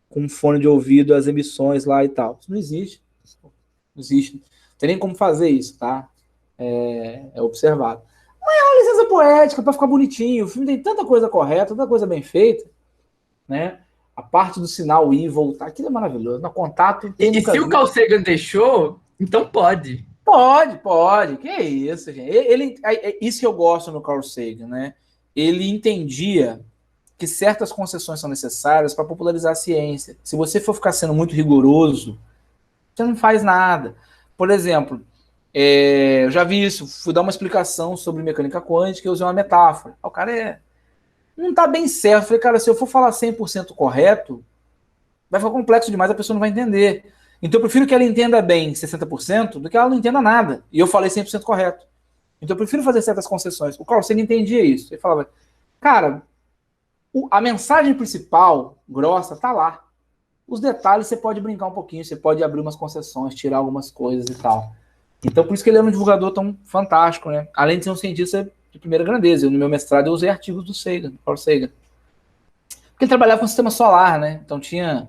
com um fone de ouvido as emissões lá e tal. Isso não existe. Não existe. Não tem nem como fazer isso, tá? É observado. Mas é uma licença poética pra ficar bonitinho. O filme tem tanta coisa correta, tanta coisa bem feita, né? A parte do sinal ir e voltar, aquilo é maravilhoso. No Contato... E se o Carl Sagan deixou, então pode. Pode. Que é isso, gente. Isso que eu gosto no Carl Sagan, né? Ele entendia que certas concessões são necessárias para popularizar a ciência. Se você for ficar sendo muito rigoroso, você não faz nada. Por exemplo, eu já vi isso, fui dar uma explicação sobre mecânica quântica, eu usei uma metáfora. O cara não tá bem certo. Eu falei, cara, se eu for falar 100% correto, vai ficar complexo demais, a pessoa não vai entender. Então eu prefiro que ela entenda bem 60% do que ela não entenda nada. E eu falei 100% correto. Então eu prefiro fazer certas concessões. O Carl Sagan entendia isso. Ele falava, cara, a mensagem principal, grossa, tá lá. Os detalhes você pode brincar um pouquinho, você pode abrir umas concessões, tirar algumas coisas e tal. Então por isso que ele é um divulgador tão fantástico, né? Além de ser um cientista de primeira grandeza. No meu mestrado eu usei artigos do Sagan, Carl Sagan. Porque ele trabalhava com sistema solar, né? Então tinha...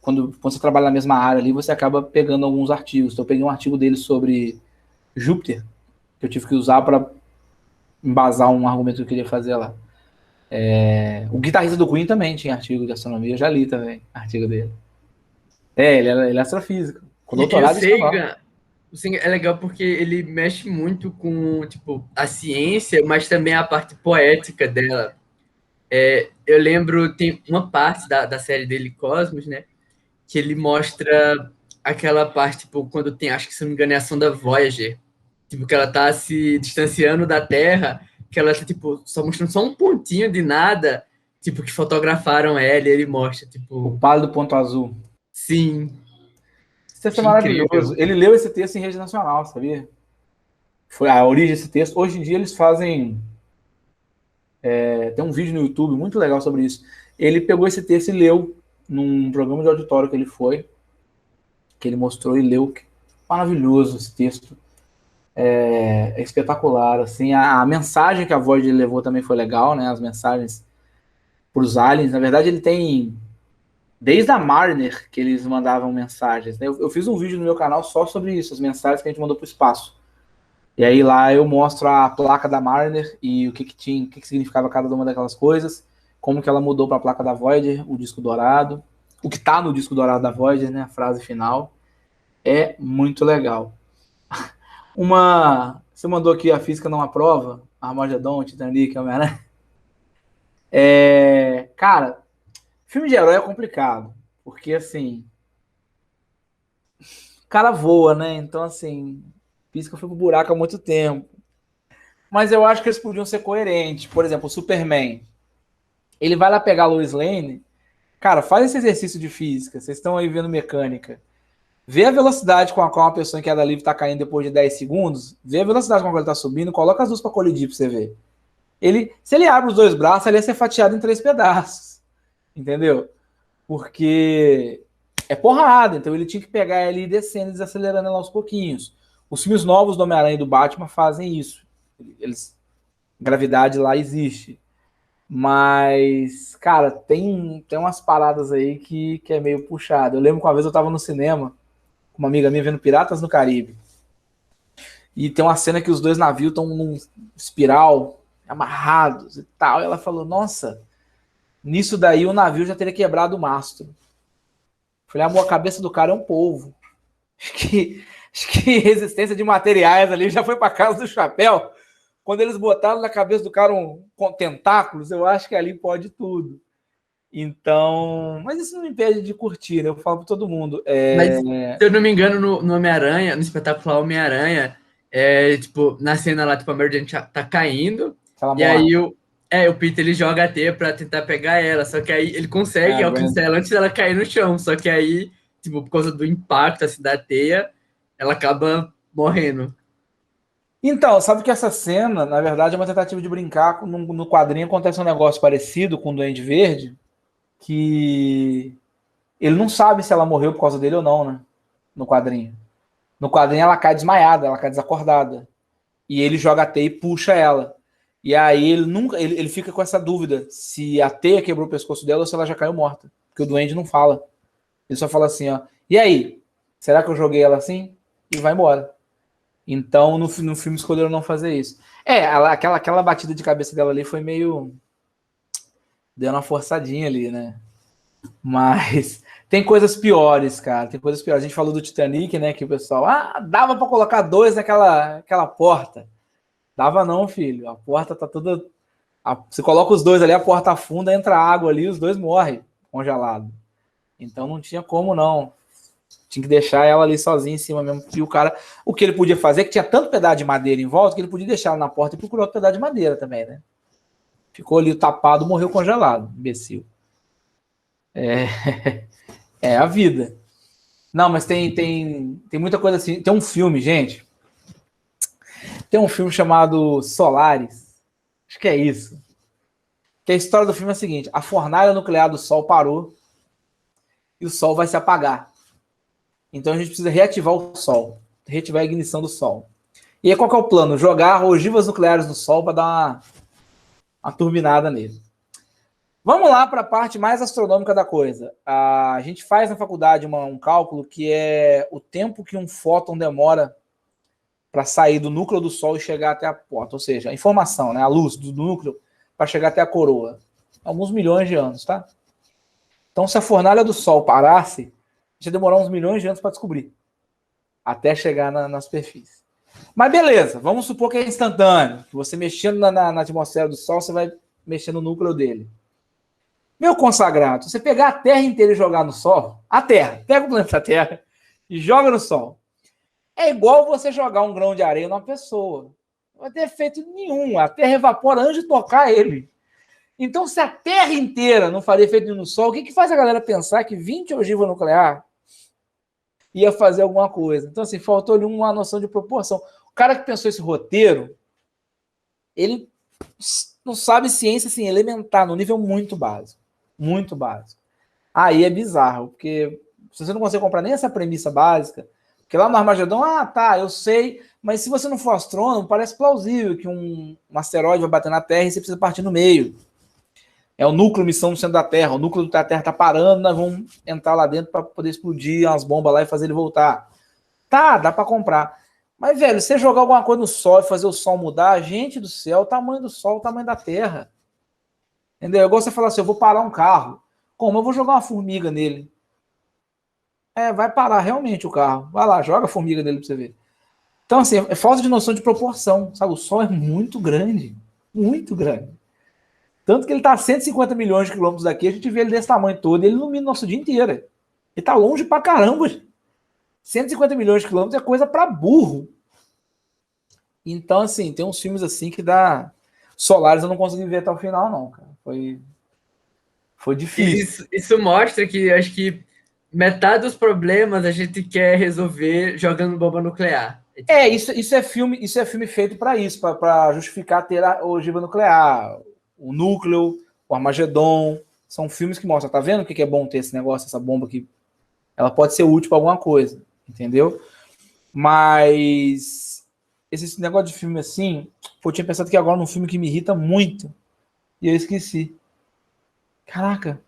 Quando você trabalha na mesma área ali, você acaba pegando alguns artigos. Então eu peguei um artigo dele sobre Júpiter, que eu tive que usar para embasar um argumento que eu queria fazer lá. O guitarrista do Queen também tinha artigo de astronomia, eu já li também artigo dele. Ele é astrofísico. Com doutorado o Sagan é legal porque ele mexe muito com tipo, a ciência, mas também a parte poética dela. Eu lembro, tem uma parte da série dele, Cosmos, né? Que ele mostra aquela parte, tipo, quando tem, acho que se não me engano, é a sonda Voyager. Tipo, que ela tá se distanciando da Terra, que ela tá, tipo, só mostrando só um pontinho de nada, tipo, que fotografaram ela e ele mostra, O tipo, Pálido Ponto Azul. sim, Esse texto é achei maravilhoso. incrível. Ele leu esse texto em rede nacional, sabia? Foi a origem desse texto. Hoje em dia eles fazem. Tem um vídeo no YouTube muito legal sobre isso. Ele pegou esse texto e leu num programa de auditório que ele foi, que ele mostrou e leu. Maravilhoso esse texto. É espetacular. Assim, a mensagem que a Voyager levou também foi legal, né? As mensagens para os aliens. Na verdade, ele tem. Desde a Mariner que eles mandavam mensagens. Né? Eu fiz um vídeo no meu canal só sobre isso, as mensagens que a gente mandou para o espaço. E aí lá eu mostro a placa da Mariner e o que tinha, o que significava cada uma daquelas coisas, como que ela mudou para a placa da Voyager, o disco dourado, o que está no disco dourado da Voyager, né, a frase final. É muito legal. Você mandou aqui a física não aprova, Armagedon, Titanic, Homem-Aranha. Cara, filme de herói é complicado, porque assim, o cara voa, né? Então assim, física foi pro buraco há muito tempo. Mas eu acho que eles podiam ser coerentes. Por exemplo, o Superman. Ele vai lá pegar a Lois Lane. Cara, faz esse exercício de física. Vocês estão aí vendo mecânica. Vê a velocidade com a qual uma pessoa em queda livre está caindo depois de 10 segundos. Vê a velocidade com a qual ele está subindo. Coloca as duas para colidir para você ver. Se ele abre os dois braços, ele ia ser fatiado em 3 pedaços. Entendeu? Porque é porrada. Então ele tinha que pegar ela e ir descendo e desacelerando ela aos pouquinhos. Os filmes novos do Homem-Aranha e do Batman fazem isso. Gravidade lá existe. Mas, cara, tem umas paradas aí que é meio puxado. Eu lembro que uma vez eu tava no cinema com uma amiga minha vendo Piratas no Caribe. E tem uma cena que os dois navios estão num espiral, amarrados e tal. E ela falou, nossa, nisso daí o navio já teria quebrado o mastro. Eu falei, amor, a cabeça do cara é um polvo. Acho que resistência de materiais ali já foi pra casa do chapéu. Quando eles botaram na cabeça do cara com tentáculos, eu acho que ali pode tudo. Então, mas isso não me impede de curtir, né? Eu falo para todo mundo. Mas, se eu não me engano, no Homem-Aranha, no espetacular Homem-Aranha, tipo, na cena lá, tipo, a Mary Jane tá caindo, e aí o Peter, ele joga a teia pra tentar pegar ela, só que aí ele consegue alcançar ela antes dela cair no chão, só que aí, tipo, por causa do impacto, assim, da teia, ela acaba morrendo. Então, sabe que essa cena, na verdade, é uma tentativa de brincar. No quadrinho acontece um negócio parecido com o Duende Verde, que ele não sabe se ela morreu por causa dele ou não, né? No quadrinho. No quadrinho ela cai desmaiada, ela cai desacordada. E ele joga a teia e puxa ela. E aí ele fica com essa dúvida se a teia quebrou o pescoço dela ou se ela já caiu morta. Porque o Duende não fala. Ele só fala assim, ó. E aí? Será que eu joguei ela assim? E vai embora. Então, no filme escolheram não fazer isso. Aquela batida de cabeça dela ali foi meio... Deu uma forçadinha ali, né? Mas tem coisas piores, cara. Tem coisas piores. A gente falou do Titanic, né? Que o pessoal... dava pra colocar 2 naquela porta. Dava não, filho. A porta tá toda... Você coloca os 2 ali, a porta afunda, entra água ali, os 2 morrem congelado. Então não tinha como, não. Tinha que deixar ela ali sozinha em cima mesmo. E o que ele podia fazer, que tinha tanto pedaço de madeira em volta, que ele podia deixar ela na porta e procurar outro pedaço de madeira também, né? Ficou ali tapado, morreu congelado, imbecil. É a vida. Não, mas tem muita coisa assim. Tem um filme, gente. Tem um filme chamado Solaris. Acho que é isso. Que a história do filme é a seguinte: a fornalha nuclear do Sol parou e o Sol vai se apagar. Então a gente precisa reativar o Sol, reativar a ignição do Sol. E aí qual que é o plano? Jogar ogivas nucleares no Sol para dar uma turbinada nele. Vamos lá para a parte mais astronômica da coisa. A gente faz na faculdade um cálculo que é o tempo que um fóton demora para sair do núcleo do Sol e chegar até a porta. Ou seja, a informação, né, a luz do núcleo para chegar até a coroa. Alguns milhões de anos, tá? Então, se a fornalha do Sol parasse, ia demorar uns milhões de anos para descobrir, até chegar na superfície. Mas beleza, vamos supor que é instantâneo. Que você mexendo na atmosfera do Sol, você vai mexer no núcleo dele. Meu consagrado, você pegar a Terra inteira e jogar no Sol, a Terra, pega o planeta Terra e joga no sol. É igual você jogar um grão de areia numa pessoa. Não vai ter efeito nenhum. A Terra evapora antes de tocar ele. Então, se a Terra inteira não faria efeito nenhum no Sol, o que faz a galera pensar que 20 ogivas nuclear ia fazer alguma coisa? Então, assim, faltou ali uma noção de proporção. O cara que pensou esse roteiro, ele não sabe ciência assim, elementar, no nível muito básico. Muito básico. Aí é bizarro, porque se você não consegue comprar nem essa premissa básica, porque lá no Armagedon, tá, eu sei, mas se você não for astrônomo, parece plausível que um asteroide vai bater na Terra e você precisa partir no meio. É o núcleo missão no centro da Terra, o núcleo da Terra tá parando, nós vamos entrar lá dentro para poder explodir umas bombas lá e fazer ele voltar. Tá, dá para comprar. Mas, velho, você jogar alguma coisa no Sol e fazer o Sol mudar, gente do céu, o tamanho do Sol, o tamanho da Terra. Entendeu? É igual você falar assim, eu vou parar um carro. Como? Eu vou jogar uma formiga nele. Vai parar realmente o carro. Vai lá, joga a formiga nele pra você ver. Então, assim, é falta de noção de proporção, sabe? O Sol é muito grande. Muito grande. Tanto que ele está a 150 milhões de quilômetros daqui, a gente vê ele desse tamanho todo, e ele ilumina o nosso dia inteiro. Ele está longe pra caramba. 150 milhões de quilômetros é coisa para burro. Então, assim, tem uns filmes assim que dá... Solaris eu não consegui ver até o final, não, cara. Foi difícil. Isso mostra que acho que metade dos problemas a gente quer resolver jogando bomba nuclear. Isso é filme feito para isso, para justificar ter a ogiva nuclear. O Núcleo, o Armagedon, são filmes que mostram, tá vendo o que é bom ter esse negócio, essa bomba aqui? Ela pode ser útil para alguma coisa, entendeu? Mas esse negócio de filme assim, eu tinha pensado que agora num filme que me irrita muito, e eu esqueci. Caraca.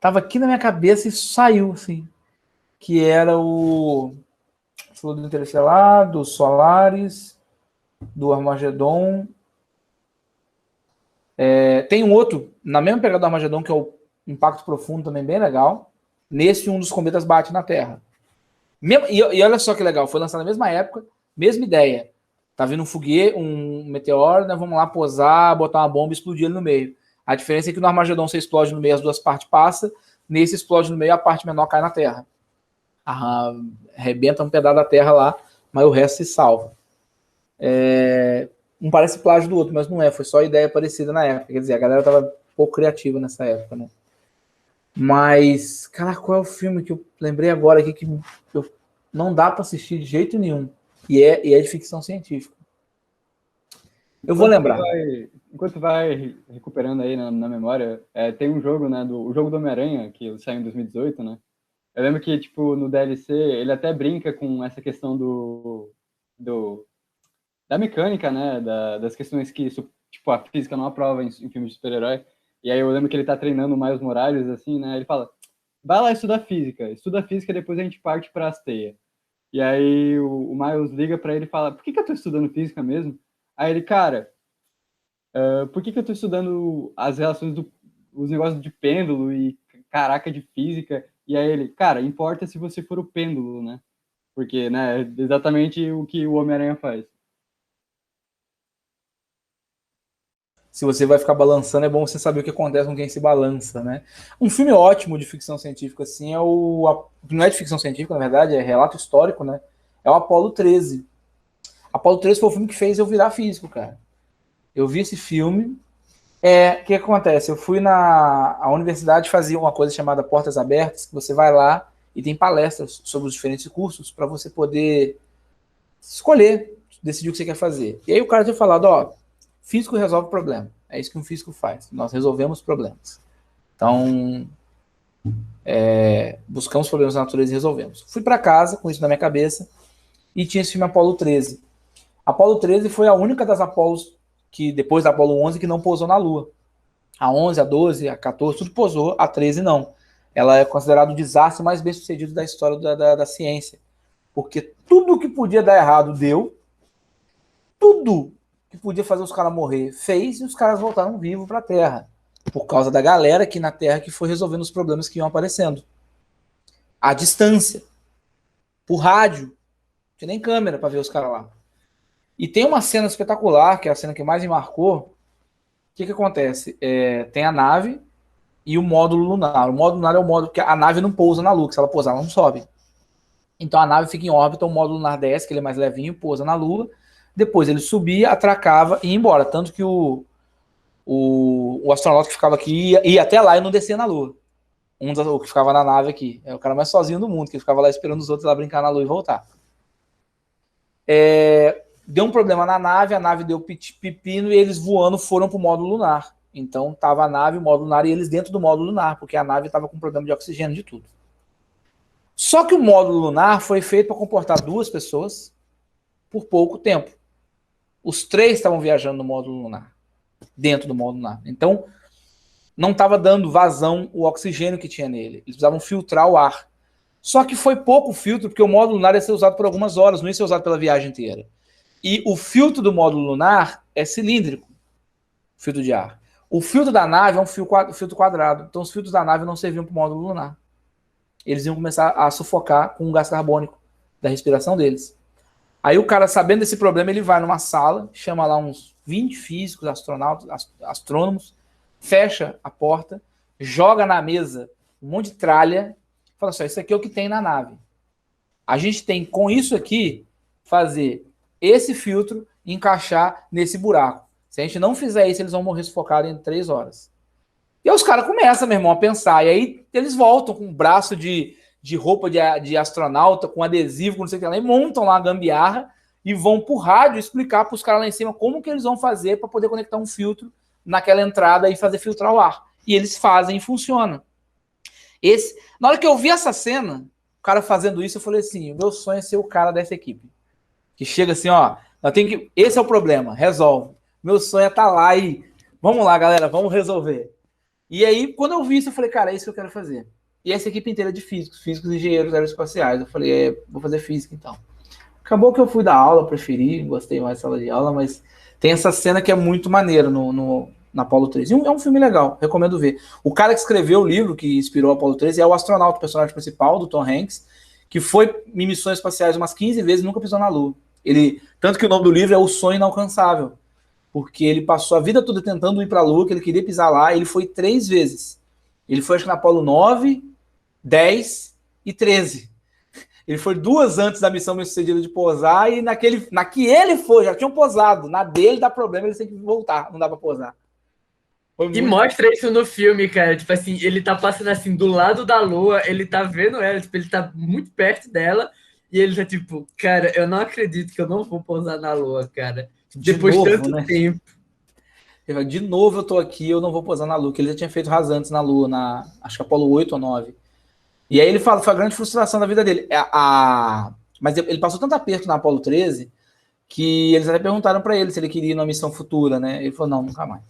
Tava aqui na minha cabeça e saiu, assim. Que era o... Falou do Interestelar, do Solaris, do Armagedon. Tem um outro, na mesma pegada do Armagedon, que é o Impacto Profundo, também bem legal. Nesse, um dos cometas bate na Terra. E olha só que legal, foi lançado na mesma época, mesma ideia. Tá vindo um foguete, um meteoro, né? Vamos lá posar, botar uma bomba e explodir ele no meio. A diferença é que no Armagedon você explode no meio, as duas partes passam. Nesse explode no meio, a parte menor cai na Terra. Arrebenta um pedaço da Terra lá, mas o resto se salva. Um parece plágio do outro, mas não é. Foi só ideia parecida na época. Quer dizer, a galera tava pouco criativa nessa época, né? Mas, cara, qual é o filme que eu lembrei agora aqui que não dá para assistir de jeito nenhum? E é de ficção científica. Eu vou lembrar. Enquanto vai recuperando aí na memória, tem um jogo, né? O jogo do Homem-Aranha, que saiu em 2018, né? Eu lembro que, tipo, no DLC, ele até brinca com essa questão da mecânica, né? Das questões que, tipo, a física não aprova em filmes de super-herói. E aí eu lembro que ele tá treinando o Miles Morales, assim, né? Ele fala, vai lá estudar física, depois a gente parte pra Asteia. E aí o Miles liga pra ele e fala, por que eu tô estudando física mesmo? Aí ele, cara, por que eu tô estudando as relações os negócios de pêndulo e caraca de física? E aí ele, cara, importa se você for o pêndulo, né? Porque, né, é exatamente o que o Homem-Aranha faz. Se você vai ficar balançando, é bom você saber o que acontece com quem se balança, né? Um filme ótimo de ficção científica, assim, não é de ficção científica, na verdade, é relato histórico, né? É o Apollo 13. Apollo 13 foi o filme que fez eu virar físico, cara. Eu vi esse filme. O que acontece? Eu fui a universidade fazer uma coisa chamada Portas Abertas, que você vai lá e tem palestras sobre os diferentes cursos para você poder escolher, decidir o que você quer fazer. E aí o cara tinha falado, físico resolve problema. É isso que um físico faz. Nós resolvemos problemas. Então, buscamos problemas na natureza e resolvemos. Fui para casa com isso na minha cabeça e tinha esse filme Apollo 13. Apollo 13 foi a única das Apolos que, depois da Apollo 11, que não pousou na Lua. A 11, a 12, a 14, tudo pousou, a 13 não. Ela é considerada o desastre mais bem sucedido da história da ciência. Porque tudo que podia dar errado deu, tudo que podia fazer os caras morrer fez, e os caras voltaram vivos para a Terra. Por causa da galera aqui na Terra que foi resolvendo os problemas que iam aparecendo. À distância. Por rádio. Não tinha nem câmera para ver os caras lá. E tem uma cena espetacular, que é a cena que mais me marcou. O que acontece? Tem a nave, e o módulo lunar. O módulo lunar é o módulo que a nave não pousa na Lua, que se ela pousar, ela não sobe. Então a nave fica em órbita, o módulo lunar desce, que ele é mais levinho, pousa na Lua. Depois ele subia, atracava e ia embora. Tanto que o astronauta que ficava aqui ia até lá e não descia na Lua. O que ficava na nave aqui. É o cara mais sozinho do mundo, que ficava lá esperando os outros lá brincar na Lua e voltar. Deu um problema na nave, a nave deu pepino e eles voando foram para o módulo lunar. Então tava a nave, o módulo lunar e eles dentro do módulo lunar, porque a nave estava com problema de oxigênio de tudo. Só que o módulo lunar foi feito para comportar 2 pessoas por pouco tempo. Os 3 estavam viajando no módulo lunar, dentro do módulo lunar. Então, não estava dando vazão o oxigênio que tinha nele. Eles precisavam filtrar o ar. Só que foi pouco filtro, porque o módulo lunar ia ser usado por algumas horas, não ia ser usado pela viagem inteira. E o filtro do módulo lunar é cilíndrico, filtro de ar. O filtro da nave é um filtro quadrado. Então, os filtros da nave não serviam para o módulo lunar. Eles iam começar a sufocar com o gás carbônico da respiração deles. Aí o cara, sabendo desse problema, ele vai numa sala, chama lá uns 20 físicos, astronautas, astrônomos, fecha a porta, joga na mesa um monte de tralha, fala assim, isso aqui é o que tem na nave. A gente tem, com isso aqui, fazer esse filtro e encaixar nesse buraco. Se a gente não fizer isso, eles vão morrer sufocados em 3 horas. E aí os caras começam, meu irmão, a pensar. E aí eles voltam com um braço de roupa de astronauta, com adesivo, com não sei o que lá, e montam lá a gambiarra e vão pro rádio explicar pros caras lá em cima como que eles vão fazer para poder conectar um filtro naquela entrada e fazer filtrar o ar. E eles fazem e funciona. Na hora que eu vi essa cena, o cara fazendo isso, eu falei assim, o meu sonho é ser o cara dessa equipe. Que chega assim, ó, esse é o problema, resolve. Meu sonho é estar lá e vamos lá, galera, vamos resolver. E aí, quando eu vi isso, eu falei, cara, é isso que eu quero fazer. E essa equipe inteira de físicos, engenheiros aeroespaciais. Eu falei, vou fazer física então. Acabou que eu fui dar aula, preferi, gostei mais da sala de aula, mas tem essa cena que é muito maneira na Apollo 13. É um filme legal, recomendo ver. O cara que escreveu o livro que inspirou a Apollo 13 é o astronauta, o personagem principal, do Tom Hanks, que foi em missões espaciais umas 15 vezes e nunca pisou na Lua. Tanto que o nome do livro é O Sonho Inalcançável, porque ele passou a vida toda tentando ir para a Lua, que ele queria pisar lá, e ele foi 3 vezes. Ele foi, acho que na Apollo 9, 10 e 13. Ele foi 2 antes da missão bem-sucedida de pousar, e na que ele foi, já tinham pousado. Na dele dá problema, eles têm que voltar, não dá para pousar. E mostra isso no filme, cara. Tipo assim, ele tá passando assim do lado da Lua, ele tá vendo ela, tipo, ele tá muito perto dela, e ele tá tipo, cara, eu não acredito que eu não vou pousar na Lua, cara. Depois de tanto tempo. De novo eu tô aqui, eu não vou pousar na Lua, que ele já tinha feito rasantes na Lua, acho que Apollo 8 ou 9. E aí ele fala, foi a grande frustração da vida dele. Mas ele passou tanto aperto na Apollo 13 que eles até perguntaram para ele se ele queria ir numa missão futura, né? Ele falou, não, nunca mais.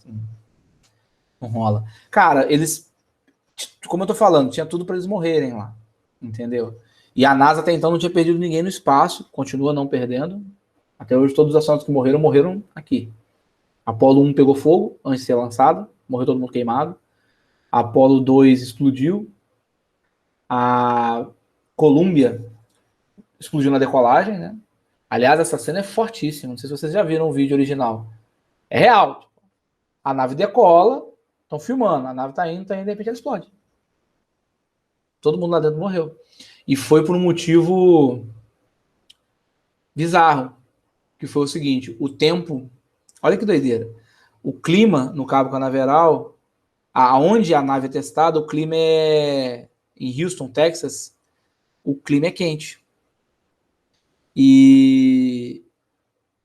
Não rola. Cara, como eu tô falando, tinha tudo para eles morrerem lá, entendeu? E a NASA até então não tinha perdido ninguém no espaço, continua não perdendo. Até hoje todos os astronautas que morreram aqui. Apollo 1 pegou fogo antes de ser lançado, morreu todo mundo queimado. A Apollo 2 explodiu. A Columbia explodiu na decolagem, né? Aliás, essa cena é fortíssima. Não sei se vocês já viram o vídeo original. É real. A nave decola, estão filmando, a nave tá indo, de repente ela explode. Todo mundo lá dentro morreu. E foi por um motivo bizarro, que foi o seguinte, o tempo, olha que doideira, o clima no Cabo Canaveral, aonde a nave é testada, o clima é, em Houston, Texas, o clima é quente. E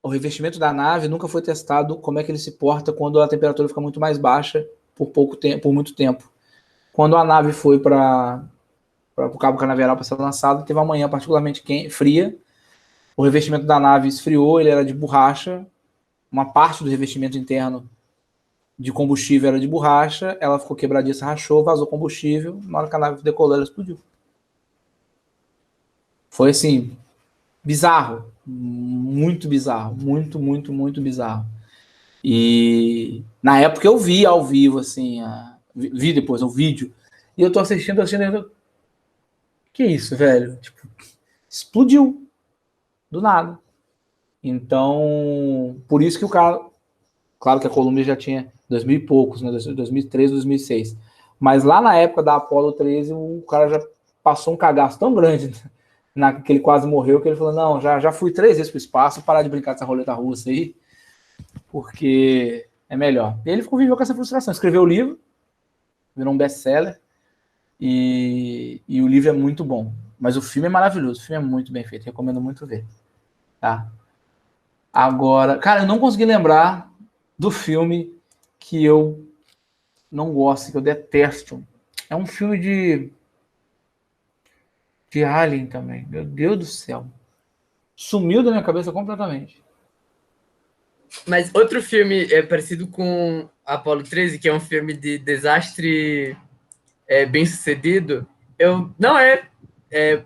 o revestimento da nave nunca foi testado como é que ele se porta quando a temperatura fica muito mais baixa por muito tempo. Quando a nave foi para o Cabo Canaveral para ser lançado, teve uma manhã particularmente fria. O revestimento da nave esfriou, ele era de borracha. Uma parte do revestimento interno de combustível era de borracha. Ela ficou quebradiça, rachou, vazou combustível. Na hora que a nave decolou, ela explodiu. Foi assim, bizarro. Muito bizarro. Muito, muito, muito bizarro. E na época eu vi ao vivo, assim, vi depois o vídeo. E eu tô assistindo, que isso, velho? Tipo, explodiu. Do nada. Então, por isso que o cara... Claro que a Columbia já tinha 2000 e poucos, né? 2003, 2006. Mas lá na época da Apollo 13, o cara já passou um cagaço tão grande que ele quase morreu, que ele falou, não, já fui 3 vezes pro espaço, parar de brincar dessa roleta russa aí, porque é melhor. E ele conviveu com essa frustração, escreveu o livro, virou um best-seller, e o livro é muito bom. Mas o filme é maravilhoso, o filme é muito bem feito, recomendo muito ver. Tá? Agora, cara, eu não consegui lembrar do filme que eu não gosto, que eu detesto. É um filme de Alien também. Meu Deus do céu. Sumiu da minha cabeça completamente. Mas outro filme é parecido com Apollo 13, que é um filme de desastre bem sucedido. Não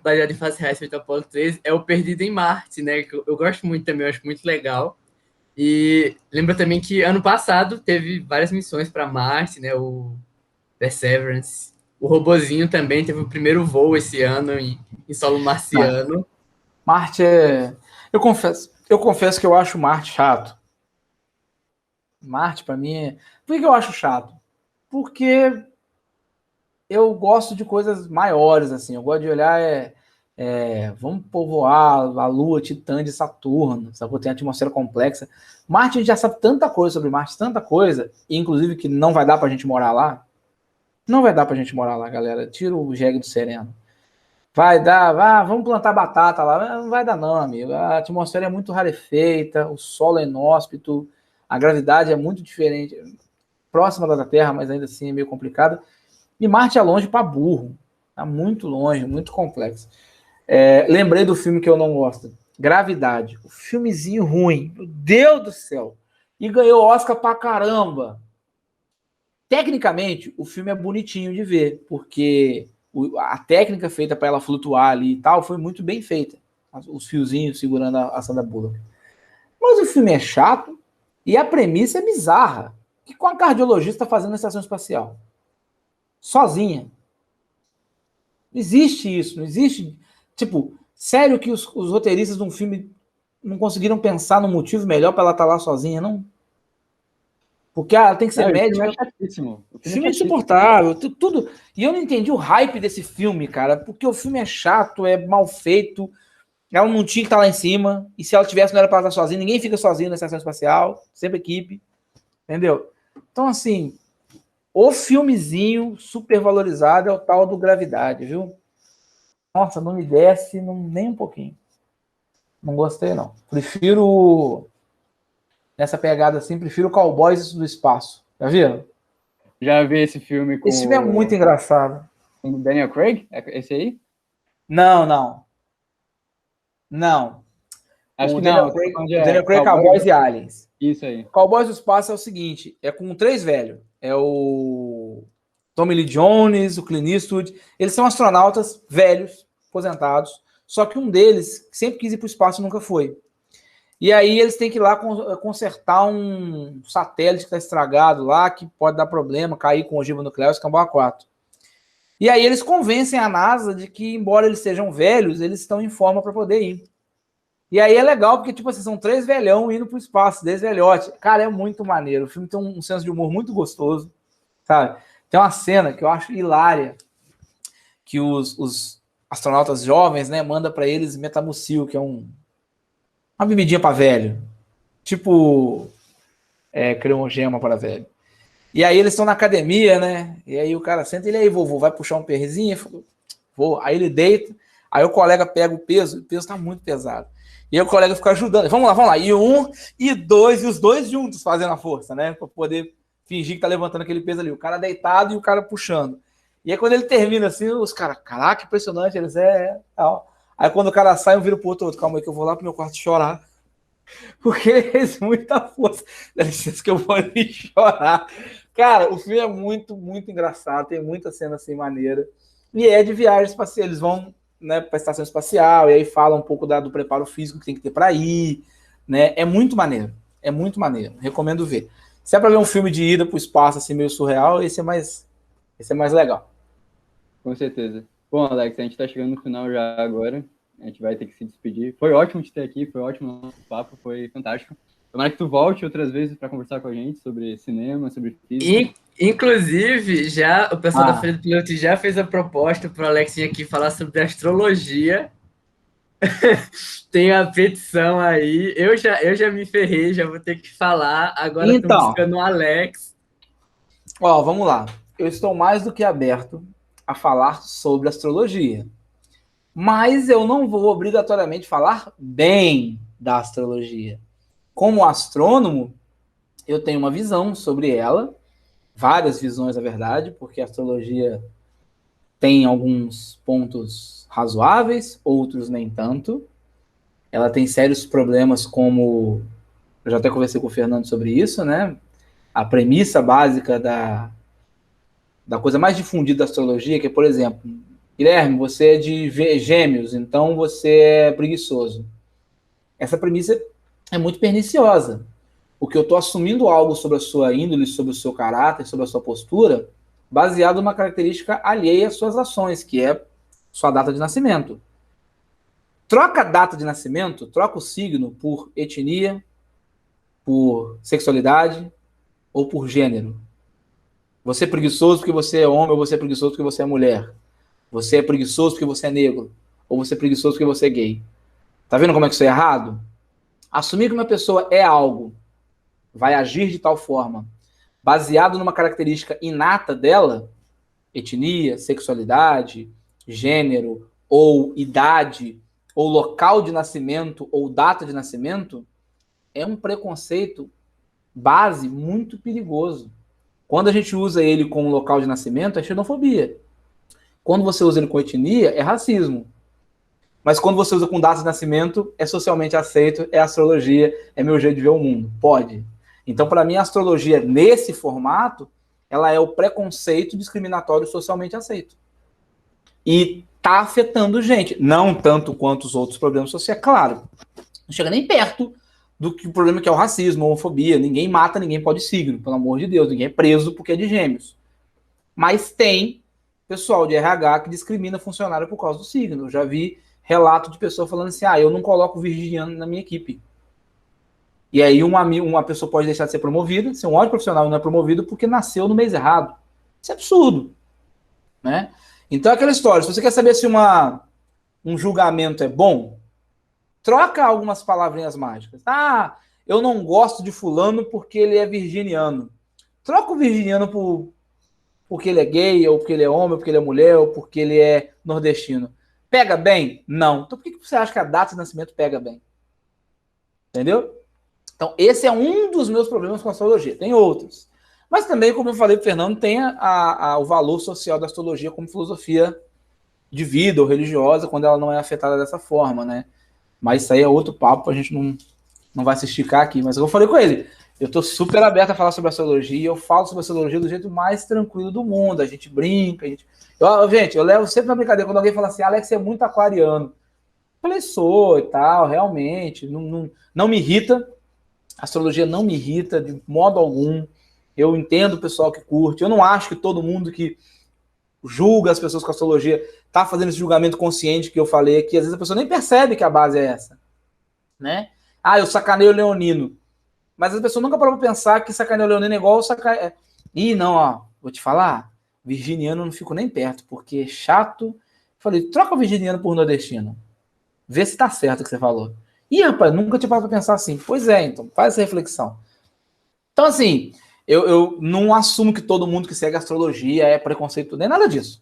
baseado em fatos reais feito Apollo 13, é o Perdido em Marte, né? Que eu gosto muito também, eu acho muito legal. E lembra também que ano passado teve várias missões para Marte, né? O Perseverance. O robozinho também teve o primeiro voo esse ano em solo marciano. Marte é. Eu confesso que eu acho Marte chato. Marte, para mim, é. Por que eu acho chato? Porque eu gosto de coisas maiores, assim. Eu gosto de olhar. Vamos povoar a Lua, Titã de Saturno, sabe? Tem atmosfera complexa. Marte, a gente já sabe tanta coisa sobre Marte, tanta coisa, inclusive que não vai dar pra gente morar lá. Não vai dar pra gente morar lá, galera. Tira o jegue do sereno. Vai dar, vamos plantar batata lá. Não vai dar, não, amigo. A atmosfera é muito rarefeita, o solo é inóspito, a gravidade é muito diferente, próxima da Terra, mas ainda assim é meio complicada. E Marte é longe para burro. Tá muito longe, muito complexo. Lembrei do filme que eu não gosto. Gravidade. O filmezinho ruim. Meu Deus do céu. E ganhou Oscar pra caramba. Tecnicamente, o filme é bonitinho de ver, porque a técnica feita para ela flutuar ali e tal foi muito bem feita. Os fiozinhos segurando a Sandra Bullock. Mas o filme é chato e a premissa é bizarra. O que a cardiologista fazendo na estação espacial? Sozinha. Não existe isso, não existe. Tipo, sério que os roteiristas de um filme não conseguiram pensar no motivo melhor para ela estar lá sozinha, não? Porque ela tem que ser médica. O filme é chatíssimo. O filme é insuportável, tudo. E eu não entendi o hype desse filme, cara, porque o filme é chato, é mal feito. Ela não tinha que estar lá em cima. E se ela tivesse, não era para estar sozinha. Ninguém fica sozinho na estação espacial, sempre equipe. Entendeu? Então, assim, o filmezinho super valorizado é o tal do Gravidade, viu? Nossa, não me desce nem um pouquinho. Não gostei, não. Prefiro, nessa pegada assim, prefiro Cowboys do Espaço. Já viram? Já vi esse filme com Esse filme é muito engraçado. o Daniel Craig? É esse aí? Não. Acho O que Daniel não. Craig, Cowboys e Aliens. Isso aí. Cowboys do Espaço é o seguinte, é com 3 velhos. É o Tommy Lee Jones, o Clint Eastwood. Eles são astronautas velhos, aposentados, só que um deles sempre quis ir para o espaço e nunca foi. E aí eles têm que ir lá consertar um satélite que está estragado lá, que pode dar problema, cair com ogiva nuclear, escambar 4. E aí eles convencem a NASA de que, embora eles sejam velhos, eles estão em forma para poder ir. E aí é legal, porque, tipo assim, são 3 velhão indo pro espaço, 10 velhotes. Cara, é muito maneiro. O filme tem um senso de humor muito gostoso, sabe? Tem uma cena que eu acho hilária, que os astronautas jovens, né, manda para eles Metamucil, que é uma bebidinha para velho. Tipo, cremogema para velho. E aí eles estão na academia, né? E aí o cara senta, ele aí, vovô, vai puxar um perrezinho? Vou. Aí ele deita, aí o colega pega o peso tá muito pesado. E aí o colega fica ajudando. Vamos lá. E 1 e 2, e os dois juntos fazendo a força, né? Pra poder fingir que tá levantando aquele peso ali. O cara deitado e o cara puxando. E aí quando ele termina assim, os caras, caraca, impressionante, eles tal. Aí quando o cara sai, um vira pro outro, calma aí que eu vou lá pro meu quarto chorar. Porque ele fez muita força. Dá licença que eu vou ali chorar. Cara, o filme é muito, muito engraçado. Tem muita cena assim maneira. E é de viagem espacial. Eles vão, né, para a estação espacial e aí fala um pouco do preparo físico que tem que ter para ir, né? É muito maneiro. É muito maneiro. Recomendo ver. Se é para ver um filme de ida para o espaço assim meio surreal, esse é mais legal. Com certeza. Bom, Alex, a gente está chegando no final já agora. A gente vai ter que se despedir. Foi ótimo te ter aqui, foi ótimo o nosso papo, foi fantástico. Tomara que tu volte outras vezes para conversar com a gente sobre cinema, sobre física. Inclusive, já o pessoal da Feira do Piloto já fez a proposta para o Alexinho aqui falar sobre astrologia. Tem a petição aí. Eu já me ferrei, já vou ter que falar. Agora estão buscando o Alex. Ó, vamos lá. Eu estou mais do que aberto a falar sobre astrologia. Mas eu não vou obrigatoriamente falar bem da astrologia. Como astrônomo, eu tenho uma visão sobre ela, várias visões, na verdade, porque a astrologia tem alguns pontos razoáveis, outros nem tanto. Ela tem sérios problemas, como eu já até conversei com o Fernando sobre isso, né? A premissa básica da coisa mais difundida da astrologia, que é, por exemplo, Guilherme, você é de Gêmeos, então você é preguiçoso. Essa premissa é muito perniciosa, porque eu estou assumindo algo sobre a sua índole, sobre o seu caráter, sobre a sua postura, baseado numa característica alheia às suas ações, que é sua data de nascimento. Troca a data de nascimento, troca o signo por etnia, por sexualidade ou por gênero. Você é preguiçoso porque você é homem, ou você é preguiçoso porque você é mulher. Você é preguiçoso porque você é negro, ou você é preguiçoso porque você é gay. Tá vendo como é que isso é errado? Assumir que uma pessoa é algo, vai agir de tal forma, baseado numa característica inata dela, etnia, sexualidade, gênero, ou idade, ou local de nascimento, ou data de nascimento, é um preconceito base muito perigoso. Quando a gente usa ele como local de nascimento, é xenofobia. Quando você usa ele com etnia, é racismo. Mas quando você usa com data de nascimento, é socialmente aceito, é astrologia, é meu jeito de ver o mundo. Pode. Então, para mim, a astrologia, nesse formato, ela é o preconceito discriminatório socialmente aceito. E está afetando gente. Não tanto quanto os outros problemas sociais, claro. Não chega nem perto do que o problema que é o racismo, a homofobia. Ninguém mata, ninguém pode signo, pelo amor de Deus. Ninguém é preso porque é de Gêmeos. Mas tem pessoal de RH que discrimina funcionário por causa do signo. Eu já vi relato de pessoa falando assim, eu não coloco virginiano na minha equipe. E aí uma pessoa pode deixar de ser promovida, ser um ótimo profissional e não é promovido porque nasceu no mês errado. Isso é absurdo. Né? Então é aquela história, se você quer saber se um julgamento é bom, troca algumas palavrinhas mágicas. Eu não gosto de fulano porque ele é virginiano. Troca o virginiano porque ele é gay, ou porque ele é homem, ou porque ele é mulher, ou porque ele é nordestino. Pega bem? Não. Então por que você acha que a data de nascimento pega bem? Entendeu? Então esse é um dos meus problemas com a astrologia. Tem outros. Mas também, como eu falei para o Fernando, tem o valor social da astrologia como filosofia de vida ou religiosa, quando ela não é afetada dessa forma, né? Mas isso aí é outro papo, a gente não vai se esticar aqui. Mas eu falei com ele, eu estou super aberto a falar sobre astrologia, eu falo sobre astrologia do jeito mais tranquilo do mundo, a gente brinca, gente, eu levo sempre na brincadeira, quando alguém fala assim, Alex, você é muito aquariano. Eu falei, sou e tal, realmente, não me irrita, a astrologia não me irrita de modo algum, eu entendo o pessoal que curte, eu não acho que todo mundo que julga as pessoas com astrologia tá fazendo esse julgamento consciente que eu falei aqui, às vezes a pessoa nem percebe que a base é essa, né? Eu sacaneio o leonino, mas a pessoa nunca parou pra pensar que sacaneio o leonino é igual sacaneio... vou te falar, virginiano eu não fico nem perto, porque é chato. Falei, troca o virginiano por nordestino, vê se tá certo o que você falou. Rapaz, nunca tinha parado pra pensar assim. Pois é, então, faz essa reflexão. Então, assim, eu não assumo que todo mundo que segue astrologia é preconceito, nem nada disso.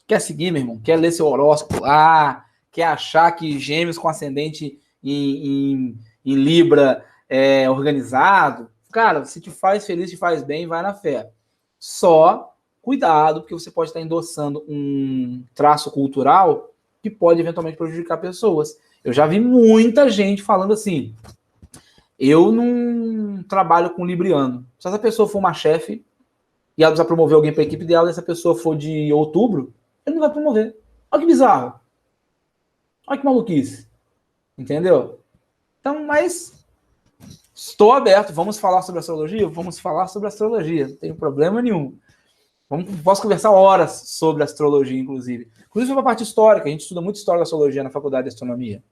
Quer seguir, meu irmão? Quer ler seu horóscopo lá? Quer achar que Gêmeos com ascendente em Libra é organizado? Cara, se te faz feliz, te faz bem, vai na fé. Só cuidado, porque você pode estar endossando um traço cultural que pode eventualmente prejudicar pessoas. Eu já vi muita gente falando assim, eu não trabalho com libriano. Se essa pessoa for uma chefe e ela precisa promover alguém para a equipe dela, e essa pessoa for de outubro, ele não vai promover. Olha que bizarro. Olha que maluquice. Entendeu? Então, mas estou aberto. Vamos falar sobre astrologia? Vamos falar sobre astrologia. Não tem problema nenhum. Posso conversar horas sobre astrologia, inclusive. Inclusive, para a parte histórica. A gente estuda muito história da astrologia na faculdade de astronomia.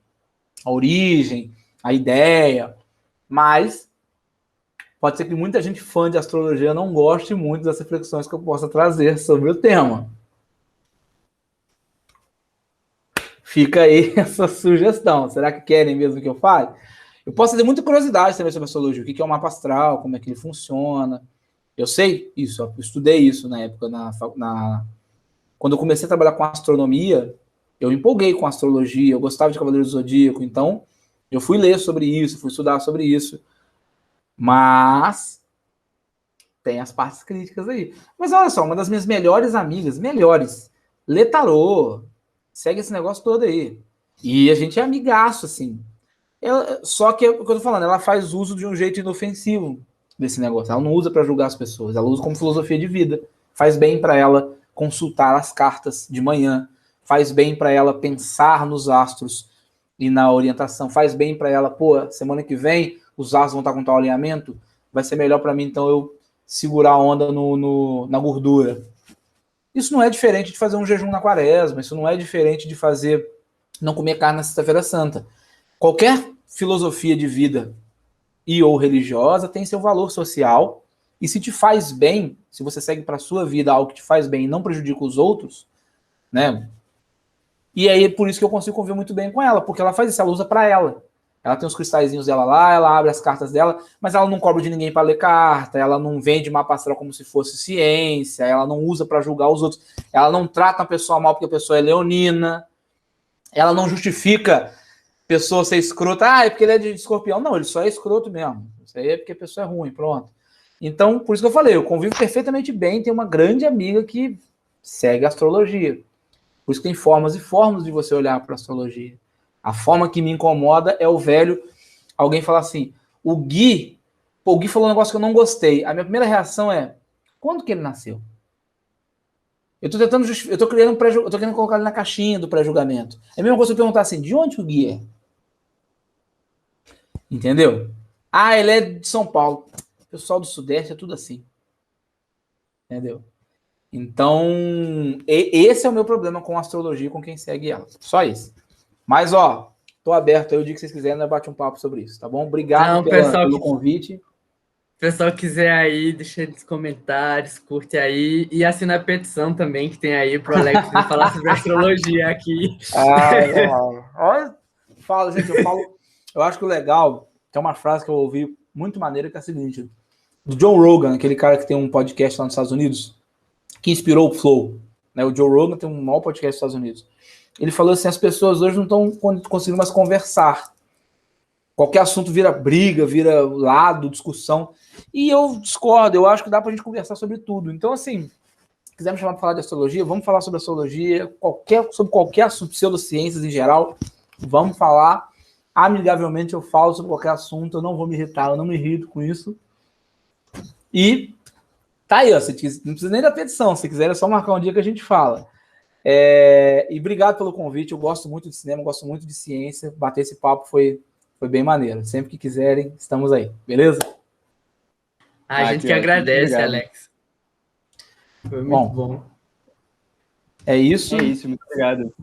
A origem, a ideia. Mas pode ser que muita gente fã de astrologia não goste muito das reflexões que eu possa trazer sobre o tema. Fica aí essa sugestão. Será que querem mesmo que eu fale? Eu posso ter muita curiosidade também sobre astrologia. O que é o mapa astral, como é que ele funciona. Eu sei isso, eu estudei isso na época, quando eu comecei a trabalhar com astronomia, eu me empolguei com astrologia, eu gostava de Cavaleiro do Zodíaco, então eu fui ler sobre isso, fui estudar sobre isso. Mas tem as partes críticas aí. Mas olha só, uma das minhas melhores amigas, lê tarô, segue esse negócio todo aí. E a gente é amigaço, assim. Só que, o que eu tô falando, ela faz uso de um jeito inofensivo desse negócio. Ela não usa para julgar as pessoas, ela usa como filosofia de vida. Faz bem para ela consultar as cartas de manhã, faz bem para ela pensar nos astros e na orientação, faz bem para ela, pô, semana que vem os astros vão estar com tal alinhamento, vai ser melhor para mim, então eu segurar a onda na gordura. Isso não é diferente de fazer um jejum na quaresma, isso não é diferente de fazer não comer carne na sexta-feira santa. Qualquer filosofia de vida e ou religiosa tem seu valor social, e se te faz bem, se você segue para a sua vida algo que te faz bem e não prejudica os outros, né? E aí, por isso que eu consigo conviver muito bem com ela, porque ela faz isso, ela usa para ela. Ela tem os cristalzinhos dela lá, ela abre as cartas dela, mas ela não cobra de ninguém para ler carta, ela não vende mapa astral como se fosse ciência, ela não usa para julgar os outros, ela não trata a pessoa mal porque a pessoa é leonina, ela não justifica a pessoa ser escrota, é porque ele é de escorpião. Não, ele só é escroto mesmo. Isso aí é porque a pessoa é ruim, pronto. Então, por isso que eu falei, eu convivo perfeitamente bem, tenho uma grande amiga que segue a astrologia. Por isso que tem formas e formas de você olhar para a astrologia. A forma que me incomoda é o velho, alguém falar assim, o Gui falou um negócio que eu não gostei. A minha primeira reação é, quando que ele nasceu? Eu tô tentando eu tô criando eu tô querendo colocar ele na caixinha do pré-julgamento. É a mesma coisa que eu perguntar assim, de onde o Gui é? Entendeu? Ah, ele é de São Paulo. O pessoal do Sudeste é tudo assim. Entendeu? Então, esse é o meu problema com a astrologia, com quem segue ela. Só isso. Mas, ó, tô aberto aí o dia que vocês quiserem, nós bate um papo sobre isso, tá bom? Obrigado pelo convite. Se o pessoal quiser aí, deixa nos comentários, curte aí e assina a petição também que tem aí pro Alex falar sobre astrologia aqui. Olha, fala, gente, eu acho que o legal, tem uma frase que eu ouvi muito maneira, que é a seguinte, do Joe Rogan, aquele cara que tem um podcast lá nos Estados Unidos, que inspirou o Flow, né? O Joe Rogan tem um maior podcast nos Estados Unidos. Ele falou assim, as pessoas hoje não estão conseguindo mais conversar. Qualquer assunto vira briga, vira lado, discussão. E eu discordo, eu acho que dá pra gente conversar sobre tudo. Então, assim, se quiser me chamar para falar de astrologia, vamos falar sobre astrologia, sobre qualquer assunto, pseudociências em geral, vamos falar. Amigavelmente eu falo sobre qualquer assunto, eu não vou me irritar, eu não me irrito com isso. E tá aí, ó, não precisa nem da petição, se quiser é só marcar um dia que a gente fala. E obrigado pelo convite, eu gosto muito de cinema, gosto muito de ciência, bater esse papo foi bem maneiro. Sempre que quiserem, estamos aí, beleza? A gente que agradece, Alex. Foi muito bom. É isso. É isso, muito obrigado.